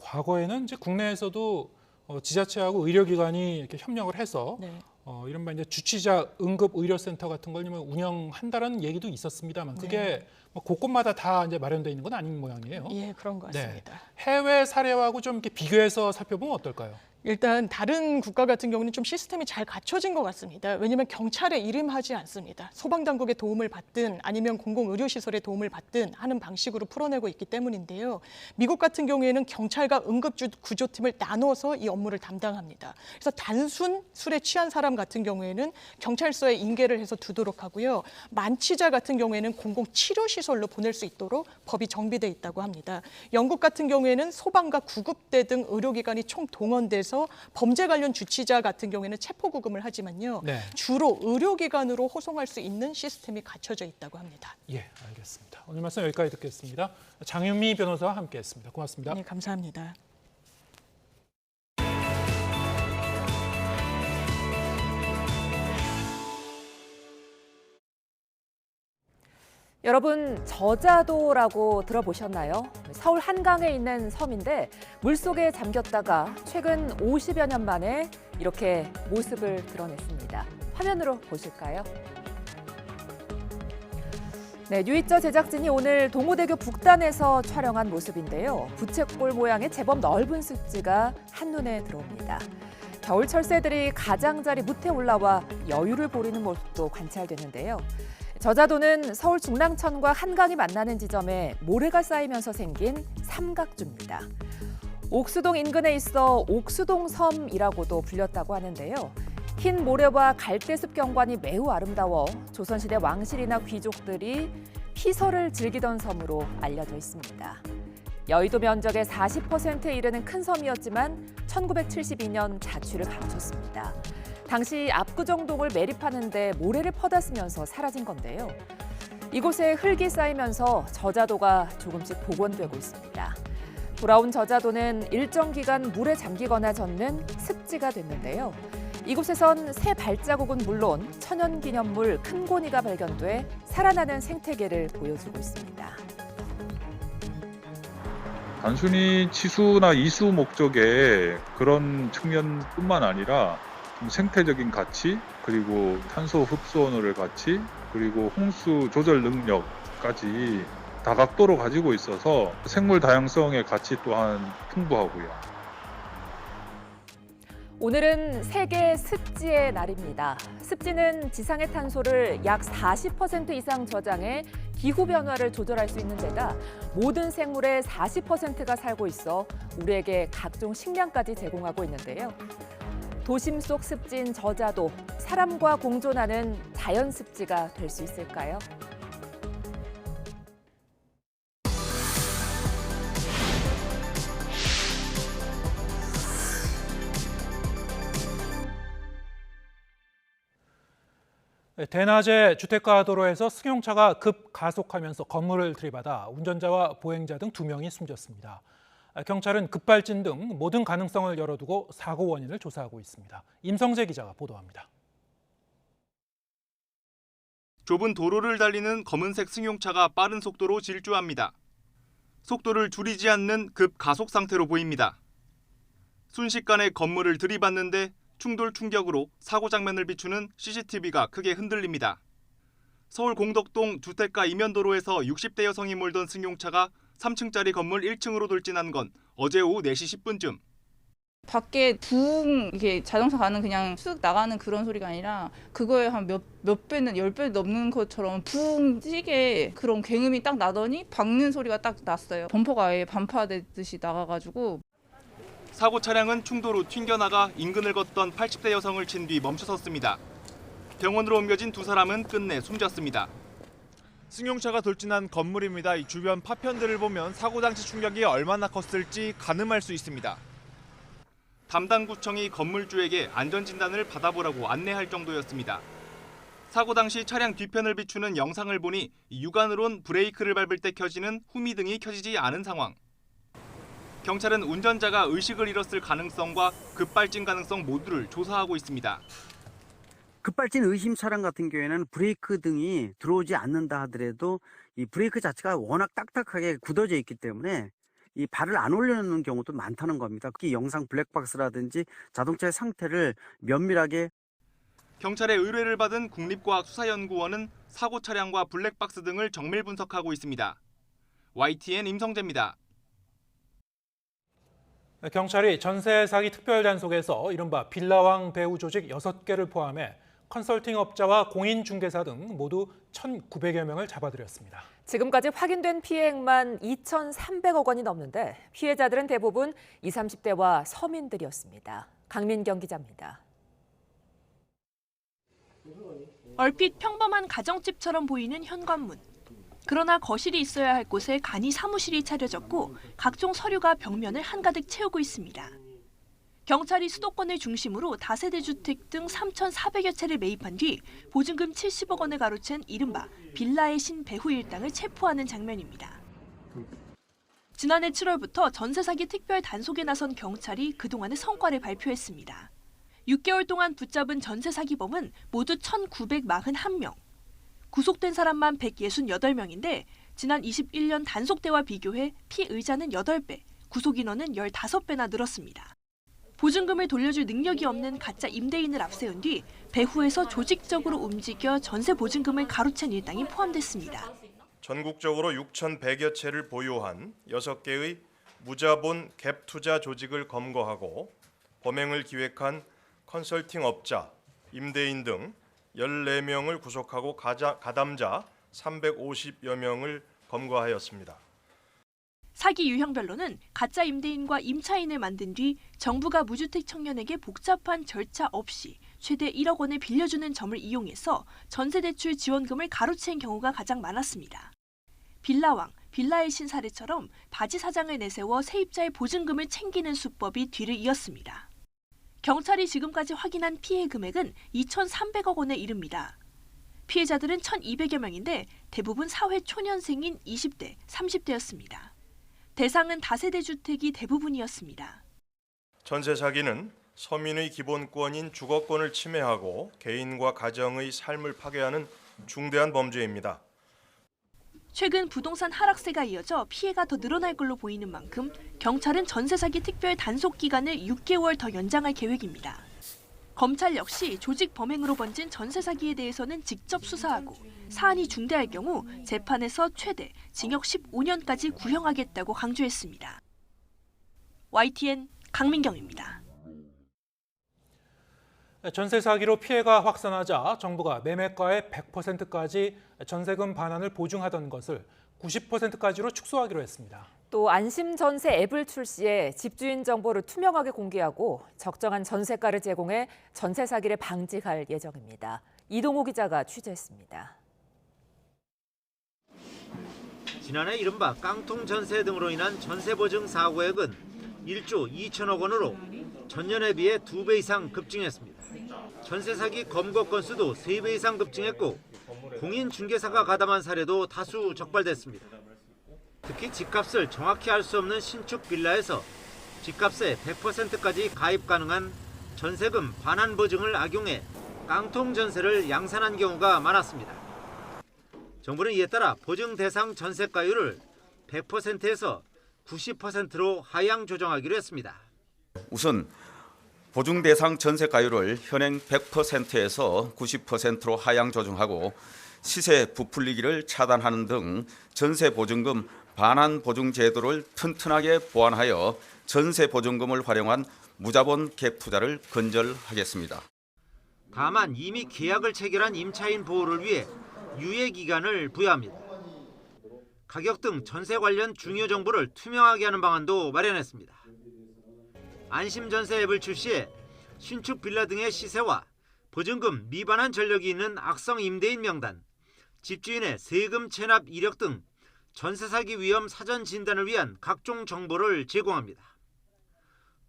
[SPEAKER 1] 과거에는 이제 국내에서도 지자체하고 의료기관이 이렇게 협력을 해서 이른바 이제 주치자 응급 의료센터 같은 걸 운영한다라는 얘기도 있었습니다만 그게 뭐 곳곳마다 다 이제 마련되어 있는 건 아닌 모양이에요.
[SPEAKER 14] 예, 그런 것 같습니다.
[SPEAKER 1] 네. 해외 사례하고 좀 이렇게 비교해서 살펴보면 어떨까요?
[SPEAKER 14] 일단 다른 국가 같은 경우는 좀 시스템이 잘 갖춰진 것 같습니다. 왜냐하면 경찰에 일임하지 않습니다. 소방당국의 도움을 받든 아니면 공공의료시설의 도움을 받든 하는 방식으로 풀어내고 있기 때문인데요. 미국 같은 경우에는 경찰과 응급구조팀을 나눠서 이 업무를 담당합니다. 그래서 단순 술에 취한 사람 같은 경우에는 경찰서에 인계를 해서 두도록 하고요. 만취자 같은 경우에는 공공치료시설로 보낼 수 있도록 법이 정비돼 있다고 합니다. 영국 같은 경우에는 소방과 구급대 등 의료기관이 총 동원돼서 범죄 관련 주치자 같은 경우에는 체포구금을 하지만요. 주로 의료기관으로 호송할 수 있는 시스템이 갖춰져 있다고 합니다.
[SPEAKER 1] 예, 알겠습니다. 오늘 말씀 여기까지 듣겠습니다. 장윤미 변호사와 함께했습니다. 고맙습니다.
[SPEAKER 14] 네, 감사합니다.
[SPEAKER 12] 여러분, 저자도라고 들어보셨나요? 서울 한강에 있는 섬인데 물속에 잠겼다가 최근 50여 년 만에 이렇게 모습을 드러냈습니다. 화면으로 보실까요? 네, 뉴이처 제작진이 오늘 동호대교 북단에서 촬영한 모습인데요. 부채꼴 모양의 제법 넓은 습지가 한눈에 들어옵니다. 겨울철 새들이 가장자리 무태 올라와 여유를 부리는 모습도 관찰되는데요. 저자도는 서울 중랑천과 한강이 만나는 지점에 모래가 쌓이면서 생긴 삼각주입니다. 옥수동 인근에 있어 옥수동섬이라고도 불렸다고 하는데요. 흰 모래와 갈대숲 경관이 매우 아름다워 조선시대 왕실이나 귀족들이 피서를 즐기던 섬으로 알려져 있습니다. 여의도 면적의 40%에 이르는 큰 섬이었지만 1972년 자취를 감췄습니다. 당시 압구정동을 매립하는 데 모래를 퍼다 쓰면서 사라진 건데요. 이곳에 흙이 쌓이면서 저자도가 조금씩 복원되고 있습니다. 돌아온 저자도는 일정 기간 물에 잠기거나 젖는 습지가 됐는데요. 이곳에선 새 발자국은 물론 천연기념물 큰고니가 발견돼 살아나는 생태계를 보여주고 있습니다.
[SPEAKER 6] 단순히 치수나 이수 목적의 그런 측면뿐만 아니라
[SPEAKER 13] 생태적인 가치, 그리고 탄소 흡수 오늘의 가치, 그리고 홍수 조절 능력까지 다각도로 가지고 있어서 생물 다양성의 가치 또한 풍부하고요.
[SPEAKER 12] 오늘은 세계 습지의 날입니다. 습지는 지상의 탄소를 약 40% 이상 저장해 기후변화를 조절할 수 있는 데다 모든 생물의 40%가 살고 있어 우리에게 각종 식량까지 제공하고 있는데요. 도심 속 습지인 저자도 사람과 공존하는 자연 습지가 될 수 있을까요?
[SPEAKER 1] 대낮에 주택가 도로에서 승용차가 급가속하면서 건물을 들이받아 운전자와 보행자 등 2명이 숨졌습니다. 경찰은 급발진 등 모든 가능성을 열어두고 사고 원인을 조사하고 있습니다. 임성재 기자가 보도합니다.
[SPEAKER 15] 좁은 도로를 달리는 검은색 승용차가 빠른 속도로 질주합니다. 속도를 줄이지 않는 급가속 상태로 보입니다. 순식간에 건물을 들이받는데 충돌 충격으로 사고 장면을 비추는 CCTV가 크게 흔들립니다. 서울 공덕동 주택가 이면도로에서 60대 여성이 몰던 승용차가 3층짜리 건물 1층으로 돌진한 건 어제 오후 4시 10분쯤.
[SPEAKER 16] 밖에 붕 이게 자동차 가는 그냥 쑥 나가는 그런 소리가 아니라 그거에 한 몇 배는 10배 넘는 것처럼 붕 찌게 그런 굉음이 딱 나더니 박는 소리가 딱 났어요. 범퍼가 아예 반파되듯이 나가가지고.
[SPEAKER 15] 사고 차량은 충돌 후 튕겨나가 인근을 걷던 80대 여성을 친 뒤 멈춰섰습니다. 병원으로 옮겨진 2사람은 끝내 숨졌습니다.
[SPEAKER 17] 승용차가 돌진한 건물입니다. 이 주변 파편들을 보면 사고 당시 충격이 얼마나 컸을지 가늠할 수 있습니다.
[SPEAKER 15] 담당 구청이 건물주에게 안전진단을 받아보라고 안내할 정도였습니다. 사고 당시 차량 뒤편을 비추는 영상을 보니 육안으론 브레이크를 밟을 때 켜지는 후미등이 켜지지 않은 상황. 경찰은 운전자가 의식을 잃었을 가능성과 급발진 가능성 모두를 조사하고 있습니다.
[SPEAKER 18] 급발진 의심 차량 같은 경우에는 브레이크 등이 들어오지 않는다 하더라도 이 브레이크 자체가 워낙 딱딱하게 굳어져 있기 때문에 이 발을 안 올려놓는 경우도 많다는 겁니다. 특히 영상 블랙박스라든지 자동차의 상태를 면밀하게.
[SPEAKER 15] 경찰의 의뢰를 받은 국립과학수사연구원은 사고 차량과 블랙박스 등을 정밀 분석하고 있습니다. YTN 임성재입니다.
[SPEAKER 1] 경찰이 전세 사기 특별 단속에서 이른바 빌라왕 배우 조직 6개를 포함해 컨설팅 업자와 공인중개사 등 모두 1,900여 명을 잡아들였습니다.
[SPEAKER 12] 지금까지 확인된 피해액만 2,300억 원이 넘는데 피해자들은 대부분 20, 30대와 서민들이었습니다. 강민경 기자입니다.
[SPEAKER 19] 얼핏 평범한 가정집처럼 보이는 현관문. 그러나 거실이 있어야 할 곳에 간이 사무실이 차려졌고 각종 서류가 벽면을 한가득 채우고 있습니다. 경찰이 수도권을 중심으로 다세대 주택 등 3,400여 채를 매입한 뒤 보증금 70억 원을 가로챈 이른바 빌라의 신 배후 일당을 체포하는 장면입니다. 지난해 7월부터 전세 사기 특별 단속에 나선 경찰이 그동안의 성과를 발표했습니다. 6개월 동안 붙잡은 전세 사기범은 모두 1,941명. 구속된 사람만 168명인데 지난 21년 단속 때와 비교해 피의자는 8배, 구속 인원은 15배나 늘었습니다. 보증금을 돌려줄 능력이 없는 가짜 임대인을 앞세운 뒤 배후에서 조직적으로 움직여 전세 보증금을 가로챈 일당이 포함됐습니다.
[SPEAKER 27] 전국적으로 6,100여 채를 보유한 6개의 무자본 갭 투자 조직을 검거하고 범행을 기획한 컨설팅 업자, 임대인 등 14명을 구속하고 가담자 350여 명을 검거하였습니다.
[SPEAKER 19] 사기 유형별로는 가짜 임대인과 임차인을 만든 뒤 정부가 무주택 청년에게 복잡한 절차 없이 최대 1억 원을 빌려주는 점을 이용해서 전세대출 지원금을 가로챈 경우가 가장 많았습니다. 빌라왕, 빌라의 신 사례처럼 바지 사장을 내세워 세입자의 보증금을 챙기는 수법이 뒤를 이었습니다. 경찰이 지금까지 확인한 피해 금액은 2,300억 원에 이릅니다. 피해자들은 1,200여 명인데 대부분 사회 초년생인 20대, 30대였습니다. 대상은 다세대 주택이 대부분이었습니다.
[SPEAKER 27] 전세 사기는 서민의 기본권인 주거권을 침해하고 개인과 가정의 삶을 파괴하는 중대한 범죄입니다.
[SPEAKER 19] 최근 부동산 하락세가 이어져 피해가 더 늘어날 걸로 보이는 만큼 경찰은 전세 사기 특별 단속 기간을 6개월 더 연장할 계획입니다. 검찰 역시 조직 범행으로 번진 전세 사기에 대해서는 직접 수사하고 사안이 중대할 경우 재판에서 최대 징역 15년까지 구형하겠다고 강조했습니다. YTN 강민경입니다.
[SPEAKER 1] 전세 사기로 피해가 확산하자 정부가 매매가의 100%까지 전세금 반환을 보증하던 것을 90%까지로 축소하기로 했습니다.
[SPEAKER 12] 또 안심전세 앱을 출시해 집주인 정보를 투명하게 공개하고 적정한 전세가를 제공해 전세 사기를 방지할 예정입니다. 이동호 기자가 취재했습니다.
[SPEAKER 2] 지난해 이른바 깡통 전세 등으로 인한 전세 보증 사고액은 1조 2천억 원으로 전년에 비해 2배 이상 급증했습니다. 전세 사기 검거 건수도 3배 이상 급증했고 공인중개사가 가담한 사례도 다수 적발됐습니다. 특히 집값을 정확히 알 수 없는 신축 빌라에서 집값의 100%까지 가입 가능한 전세금 반환 보증을 악용해 깡통 전세를 양산한 경우가 많았습니다. 정부는 이에 따라 보증 대상 전세가율을 100%에서 90%로 하향 조정하기로 했습니다.
[SPEAKER 3] 우선 보증 대상 전세가율을 현행 100%에서 90%로 하향 조정하고 시세 부풀리기를 차단하는 등 전세 보증금 반환 보증 제도를 튼튼하게 보완하여 전세 보증금을 활용한 무자본 갭 투자를 근절하겠습니다.
[SPEAKER 2] 다만 이미 계약을 체결한 임차인 보호를 위해 유예 기간을 부여합니다. 가격 등 전세 관련 중요 정보를 투명하게 하는 방안도 마련했습니다. 안심전세 앱을 출시해 신축 빌라 등의 시세와 보증금 미반환 전력이 있는 악성 임대인 명단, 집주인의 세금 체납 이력 등 전세 사기 위험 사전 진단을 위한 각종 정보를 제공합니다.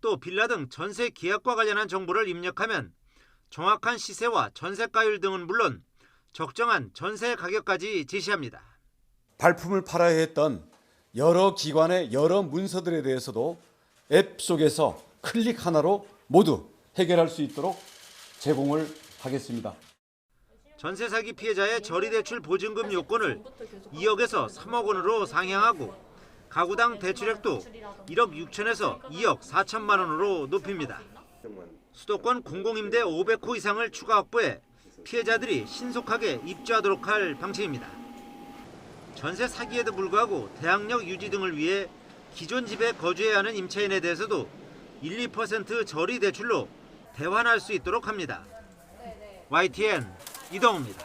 [SPEAKER 2] 또 빌라 등 전세 계약과 관련한 정보를 입력하면 정확한 시세와 전세가율 등은 물론 적정한 전세 가격까지 제시합니다.
[SPEAKER 5] 발품을 팔아야 했던 여러 기관의 여러 문서들에 대해서도 앱 속에서 클릭 하나로 모두 해결할 수 있도록 제공을 하겠습니다.
[SPEAKER 2] 전세 사기 피해자의 저리대출 보증금 요건을 2억에서 3억 원으로 상향하고 가구당 대출액도 1억 6천에서 2억 4천만 원으로 높입니다. 수도권 공공임대 500호 이상을 추가 확보해 피해자들이 신속하게 입주하도록 할 방침입니다. 전세 사기에도 불구하고 대항력 유지 등을 위해 기존 집에 거주해야 하는 임차인에 대해서도 1, 2% 저리 대출로 대환할 수 있도록 합니다. YTN 이동호입니다.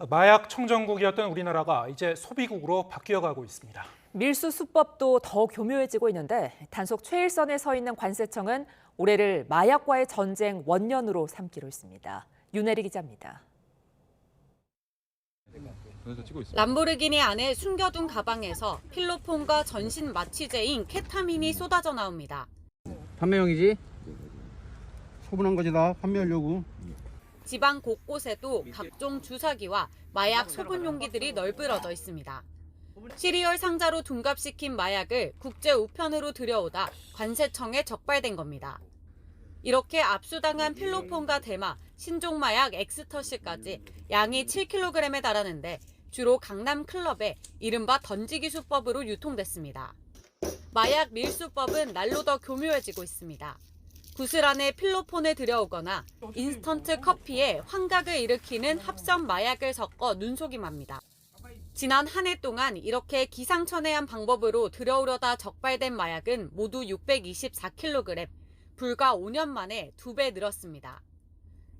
[SPEAKER 1] 마약 청정국이었던 우리나라가 이제 소비국으로 바뀌어가고 있습니다.
[SPEAKER 12] 밀수 수법도 더 교묘해지고 있는데 단속 최일선에 서 있는 관세청은 올해를 마약과의 전쟁 원년으로 삼기로 했습니다. 윤혜리 기자입니다.
[SPEAKER 20] 람보르기니 안에 숨겨둔 가방에서 필로폰과 전신 마취제인 케타민이 쏟아져 나옵니다.
[SPEAKER 21] 판매용이지? 소분한 거지 다 판매하려고.
[SPEAKER 20] 지방 곳곳에도 각종 주사기와 마약 소분 용기들이 널브러져 있습니다. 시리얼 상자로 둔갑시킨 마약을 국제 우편으로 들여오다 관세청에 적발된 겁니다. 이렇게 압수당한 필로폰과 대마, 신종 마약 엑스터시까지 양이 7kg에 달하는데 주로 강남 클럽에 이른바 던지기 수법으로 유통됐습니다. 마약 밀수법은 날로 더 교묘해지고 있습니다. 구슬 안에 필로폰을 들여오거나 인스턴트 커피에 환각을 일으키는 합성 마약을 섞어 눈속임합니다. 지난 한 해 동안 이렇게 기상천외한 방법으로 들여오려다 적발된 마약은 모두 624kg, 불과 5년 만에 2배 늘었습니다.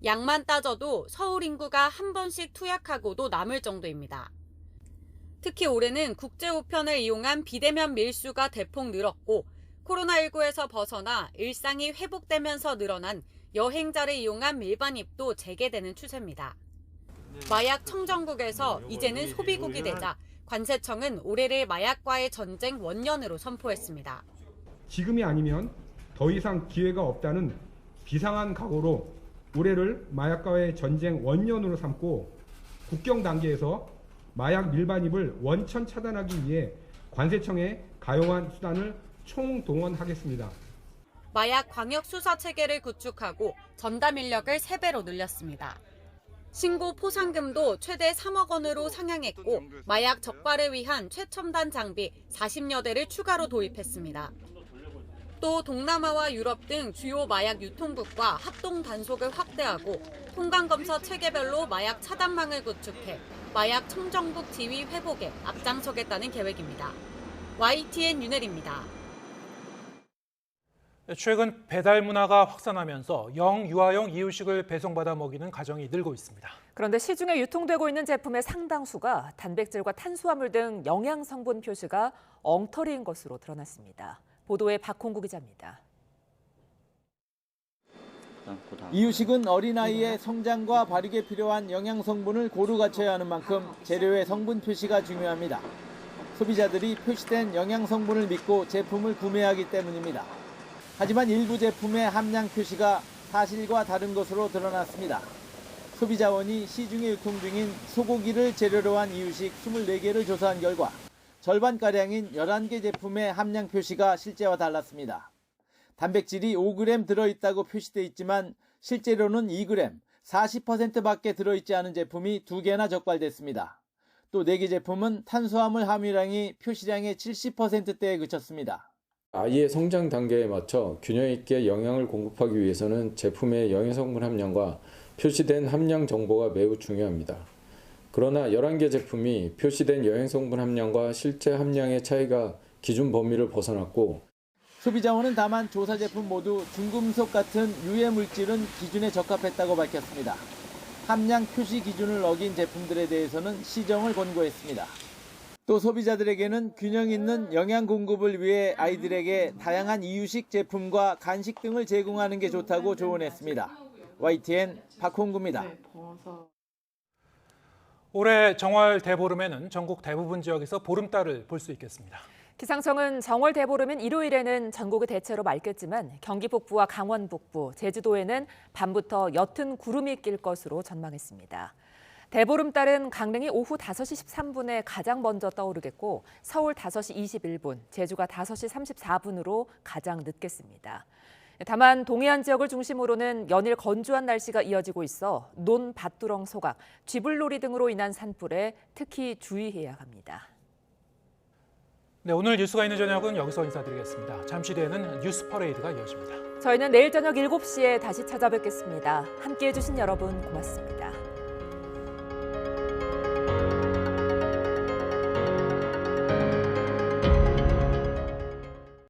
[SPEAKER 20] 양만 따져도 서울 인구가 한 번씩 투약하고도 남을 정도입니다. 특히 올해는 국제 우편을 이용한 비대면 밀수가 대폭 늘었고 코로나19에서 벗어나 일상이 회복되면서 늘어난 여행자를 이용한 밀반입도 재개되는 추세입니다. 마약 청정국에서 이제는 소비국이 되자 관세청은 올해를 마약과의 전쟁 원년으로 선포했습니다.
[SPEAKER 22] 지금이 아니면 더 이상 기회가 없다는 비상한 각오로 올해를 마약과의 전쟁 원년으로 삼고 국경 단계에서 마약 밀반입을 원천 차단하기 위해 관세청에 가용한 수단을 총동원하겠습니다.
[SPEAKER 20] 마약 광역 수사 체계를 구축하고 전담 인력을 3배로 늘렸습니다. 신고 포상금도 최대 3억 원으로 상향했고 마약 적발을 위한 최첨단 장비 40여 대를 추가로 도입했습니다. 또 동남아와 유럽 등 주요 마약 유통국과 합동 단속을 확대하고 통관검사 체계별로 마약 차단망을 구축해 마약 청정국 지위 회복에 앞장서겠다는 계획입니다. YTN 윤혜리입니다.
[SPEAKER 1] 최근 배달 문화가 확산하면서 영유아용 이유식을 배송받아 먹이는 가정이 늘고 있습니다.
[SPEAKER 12] 그런데 시중에 유통되고 있는 제품의 상당수가 단백질과 탄수화물 등 영양 성분 표시가 엉터리인 것으로 드러났습니다. 보도에 박홍구 기자입니다.
[SPEAKER 7] 이유식은 어린아이의 성장과 발육에 필요한 영양 성분을 고루 갖춰야 하는 만큼 재료의 성분 표시가 중요합니다. 소비자들이 표시된 영양 성분을 믿고 제품을 구매하기 때문입니다. 하지만 일부 제품의 함량 표시가 사실과 다른 것으로 드러났습니다. 소비자원이 시중에 유통 중인 소고기를 재료로 한 이유식 24개를 조사한 결과 절반가량인 11개 제품의 함량 표시가 실제와 달랐습니다. 단백질이 5g 들어있다고 표시돼 있지만 실제로는 2g, 40%밖에 들어있지 않은 제품이 2개나 적발됐습니다. 또 4개 제품은 탄수화물 함유량이 표시량의 70%대에 그쳤습니다.
[SPEAKER 8] 아이의 성장 단계에 맞춰 균형 있게 영양을 공급하기 위해서는 제품의 영양성분 함량과 표시된 함량 정보가 매우 중요합니다. 그러나 11개 제품이 표시된 영양성분 함량과 실제 함량의 차이가 기준 범위를 벗어났고
[SPEAKER 7] 소비자원은 다만 조사 제품 모두 중금속 같은 유해 물질은 기준에 적합했다고 밝혔습니다. 함량 표시 기준을 어긴 제품들에 대해서는 시정을 권고했습니다. 또 소비자들에게는 균형 있는 영양 공급을 위해 아이들에게 다양한 이유식 제품과 간식 등을 제공하는 게 좋다고 조언했습니다. YTN 박홍구입니다.
[SPEAKER 1] 올해 정월 대보름에는 전국 대부분 지역에서 보름달을 볼 수 있겠습니다.
[SPEAKER 12] 기상청은 정월 대보름인 일요일에는 전국이 대체로 맑겠지만 경기 북부와 강원 북부, 제주도에는 밤부터 옅은 구름이 낄 것으로 전망했습니다. 대보름달은 강릉이 오후 5시 13분에 가장 먼저 떠오르겠고 서울 5시 21분, 제주가 5시 34분으로 가장 늦겠습니다. 다만 동해안 지역을 중심으로는 연일 건조한 날씨가 이어지고 있어 논, 밭두렁 소각, 쥐불놀이 등으로 인한 산불에 특히 주의해야 합니다.
[SPEAKER 1] 네, 오늘 뉴스가 있는 저녁은 여기서 인사드리겠습니다. 잠시 뒤에는 뉴스 퍼레이드가 이어집니다.
[SPEAKER 12] 저희는 내일 저녁 7시에 다시 찾아뵙겠습니다. 함께해 주신 여러분 고맙습니다.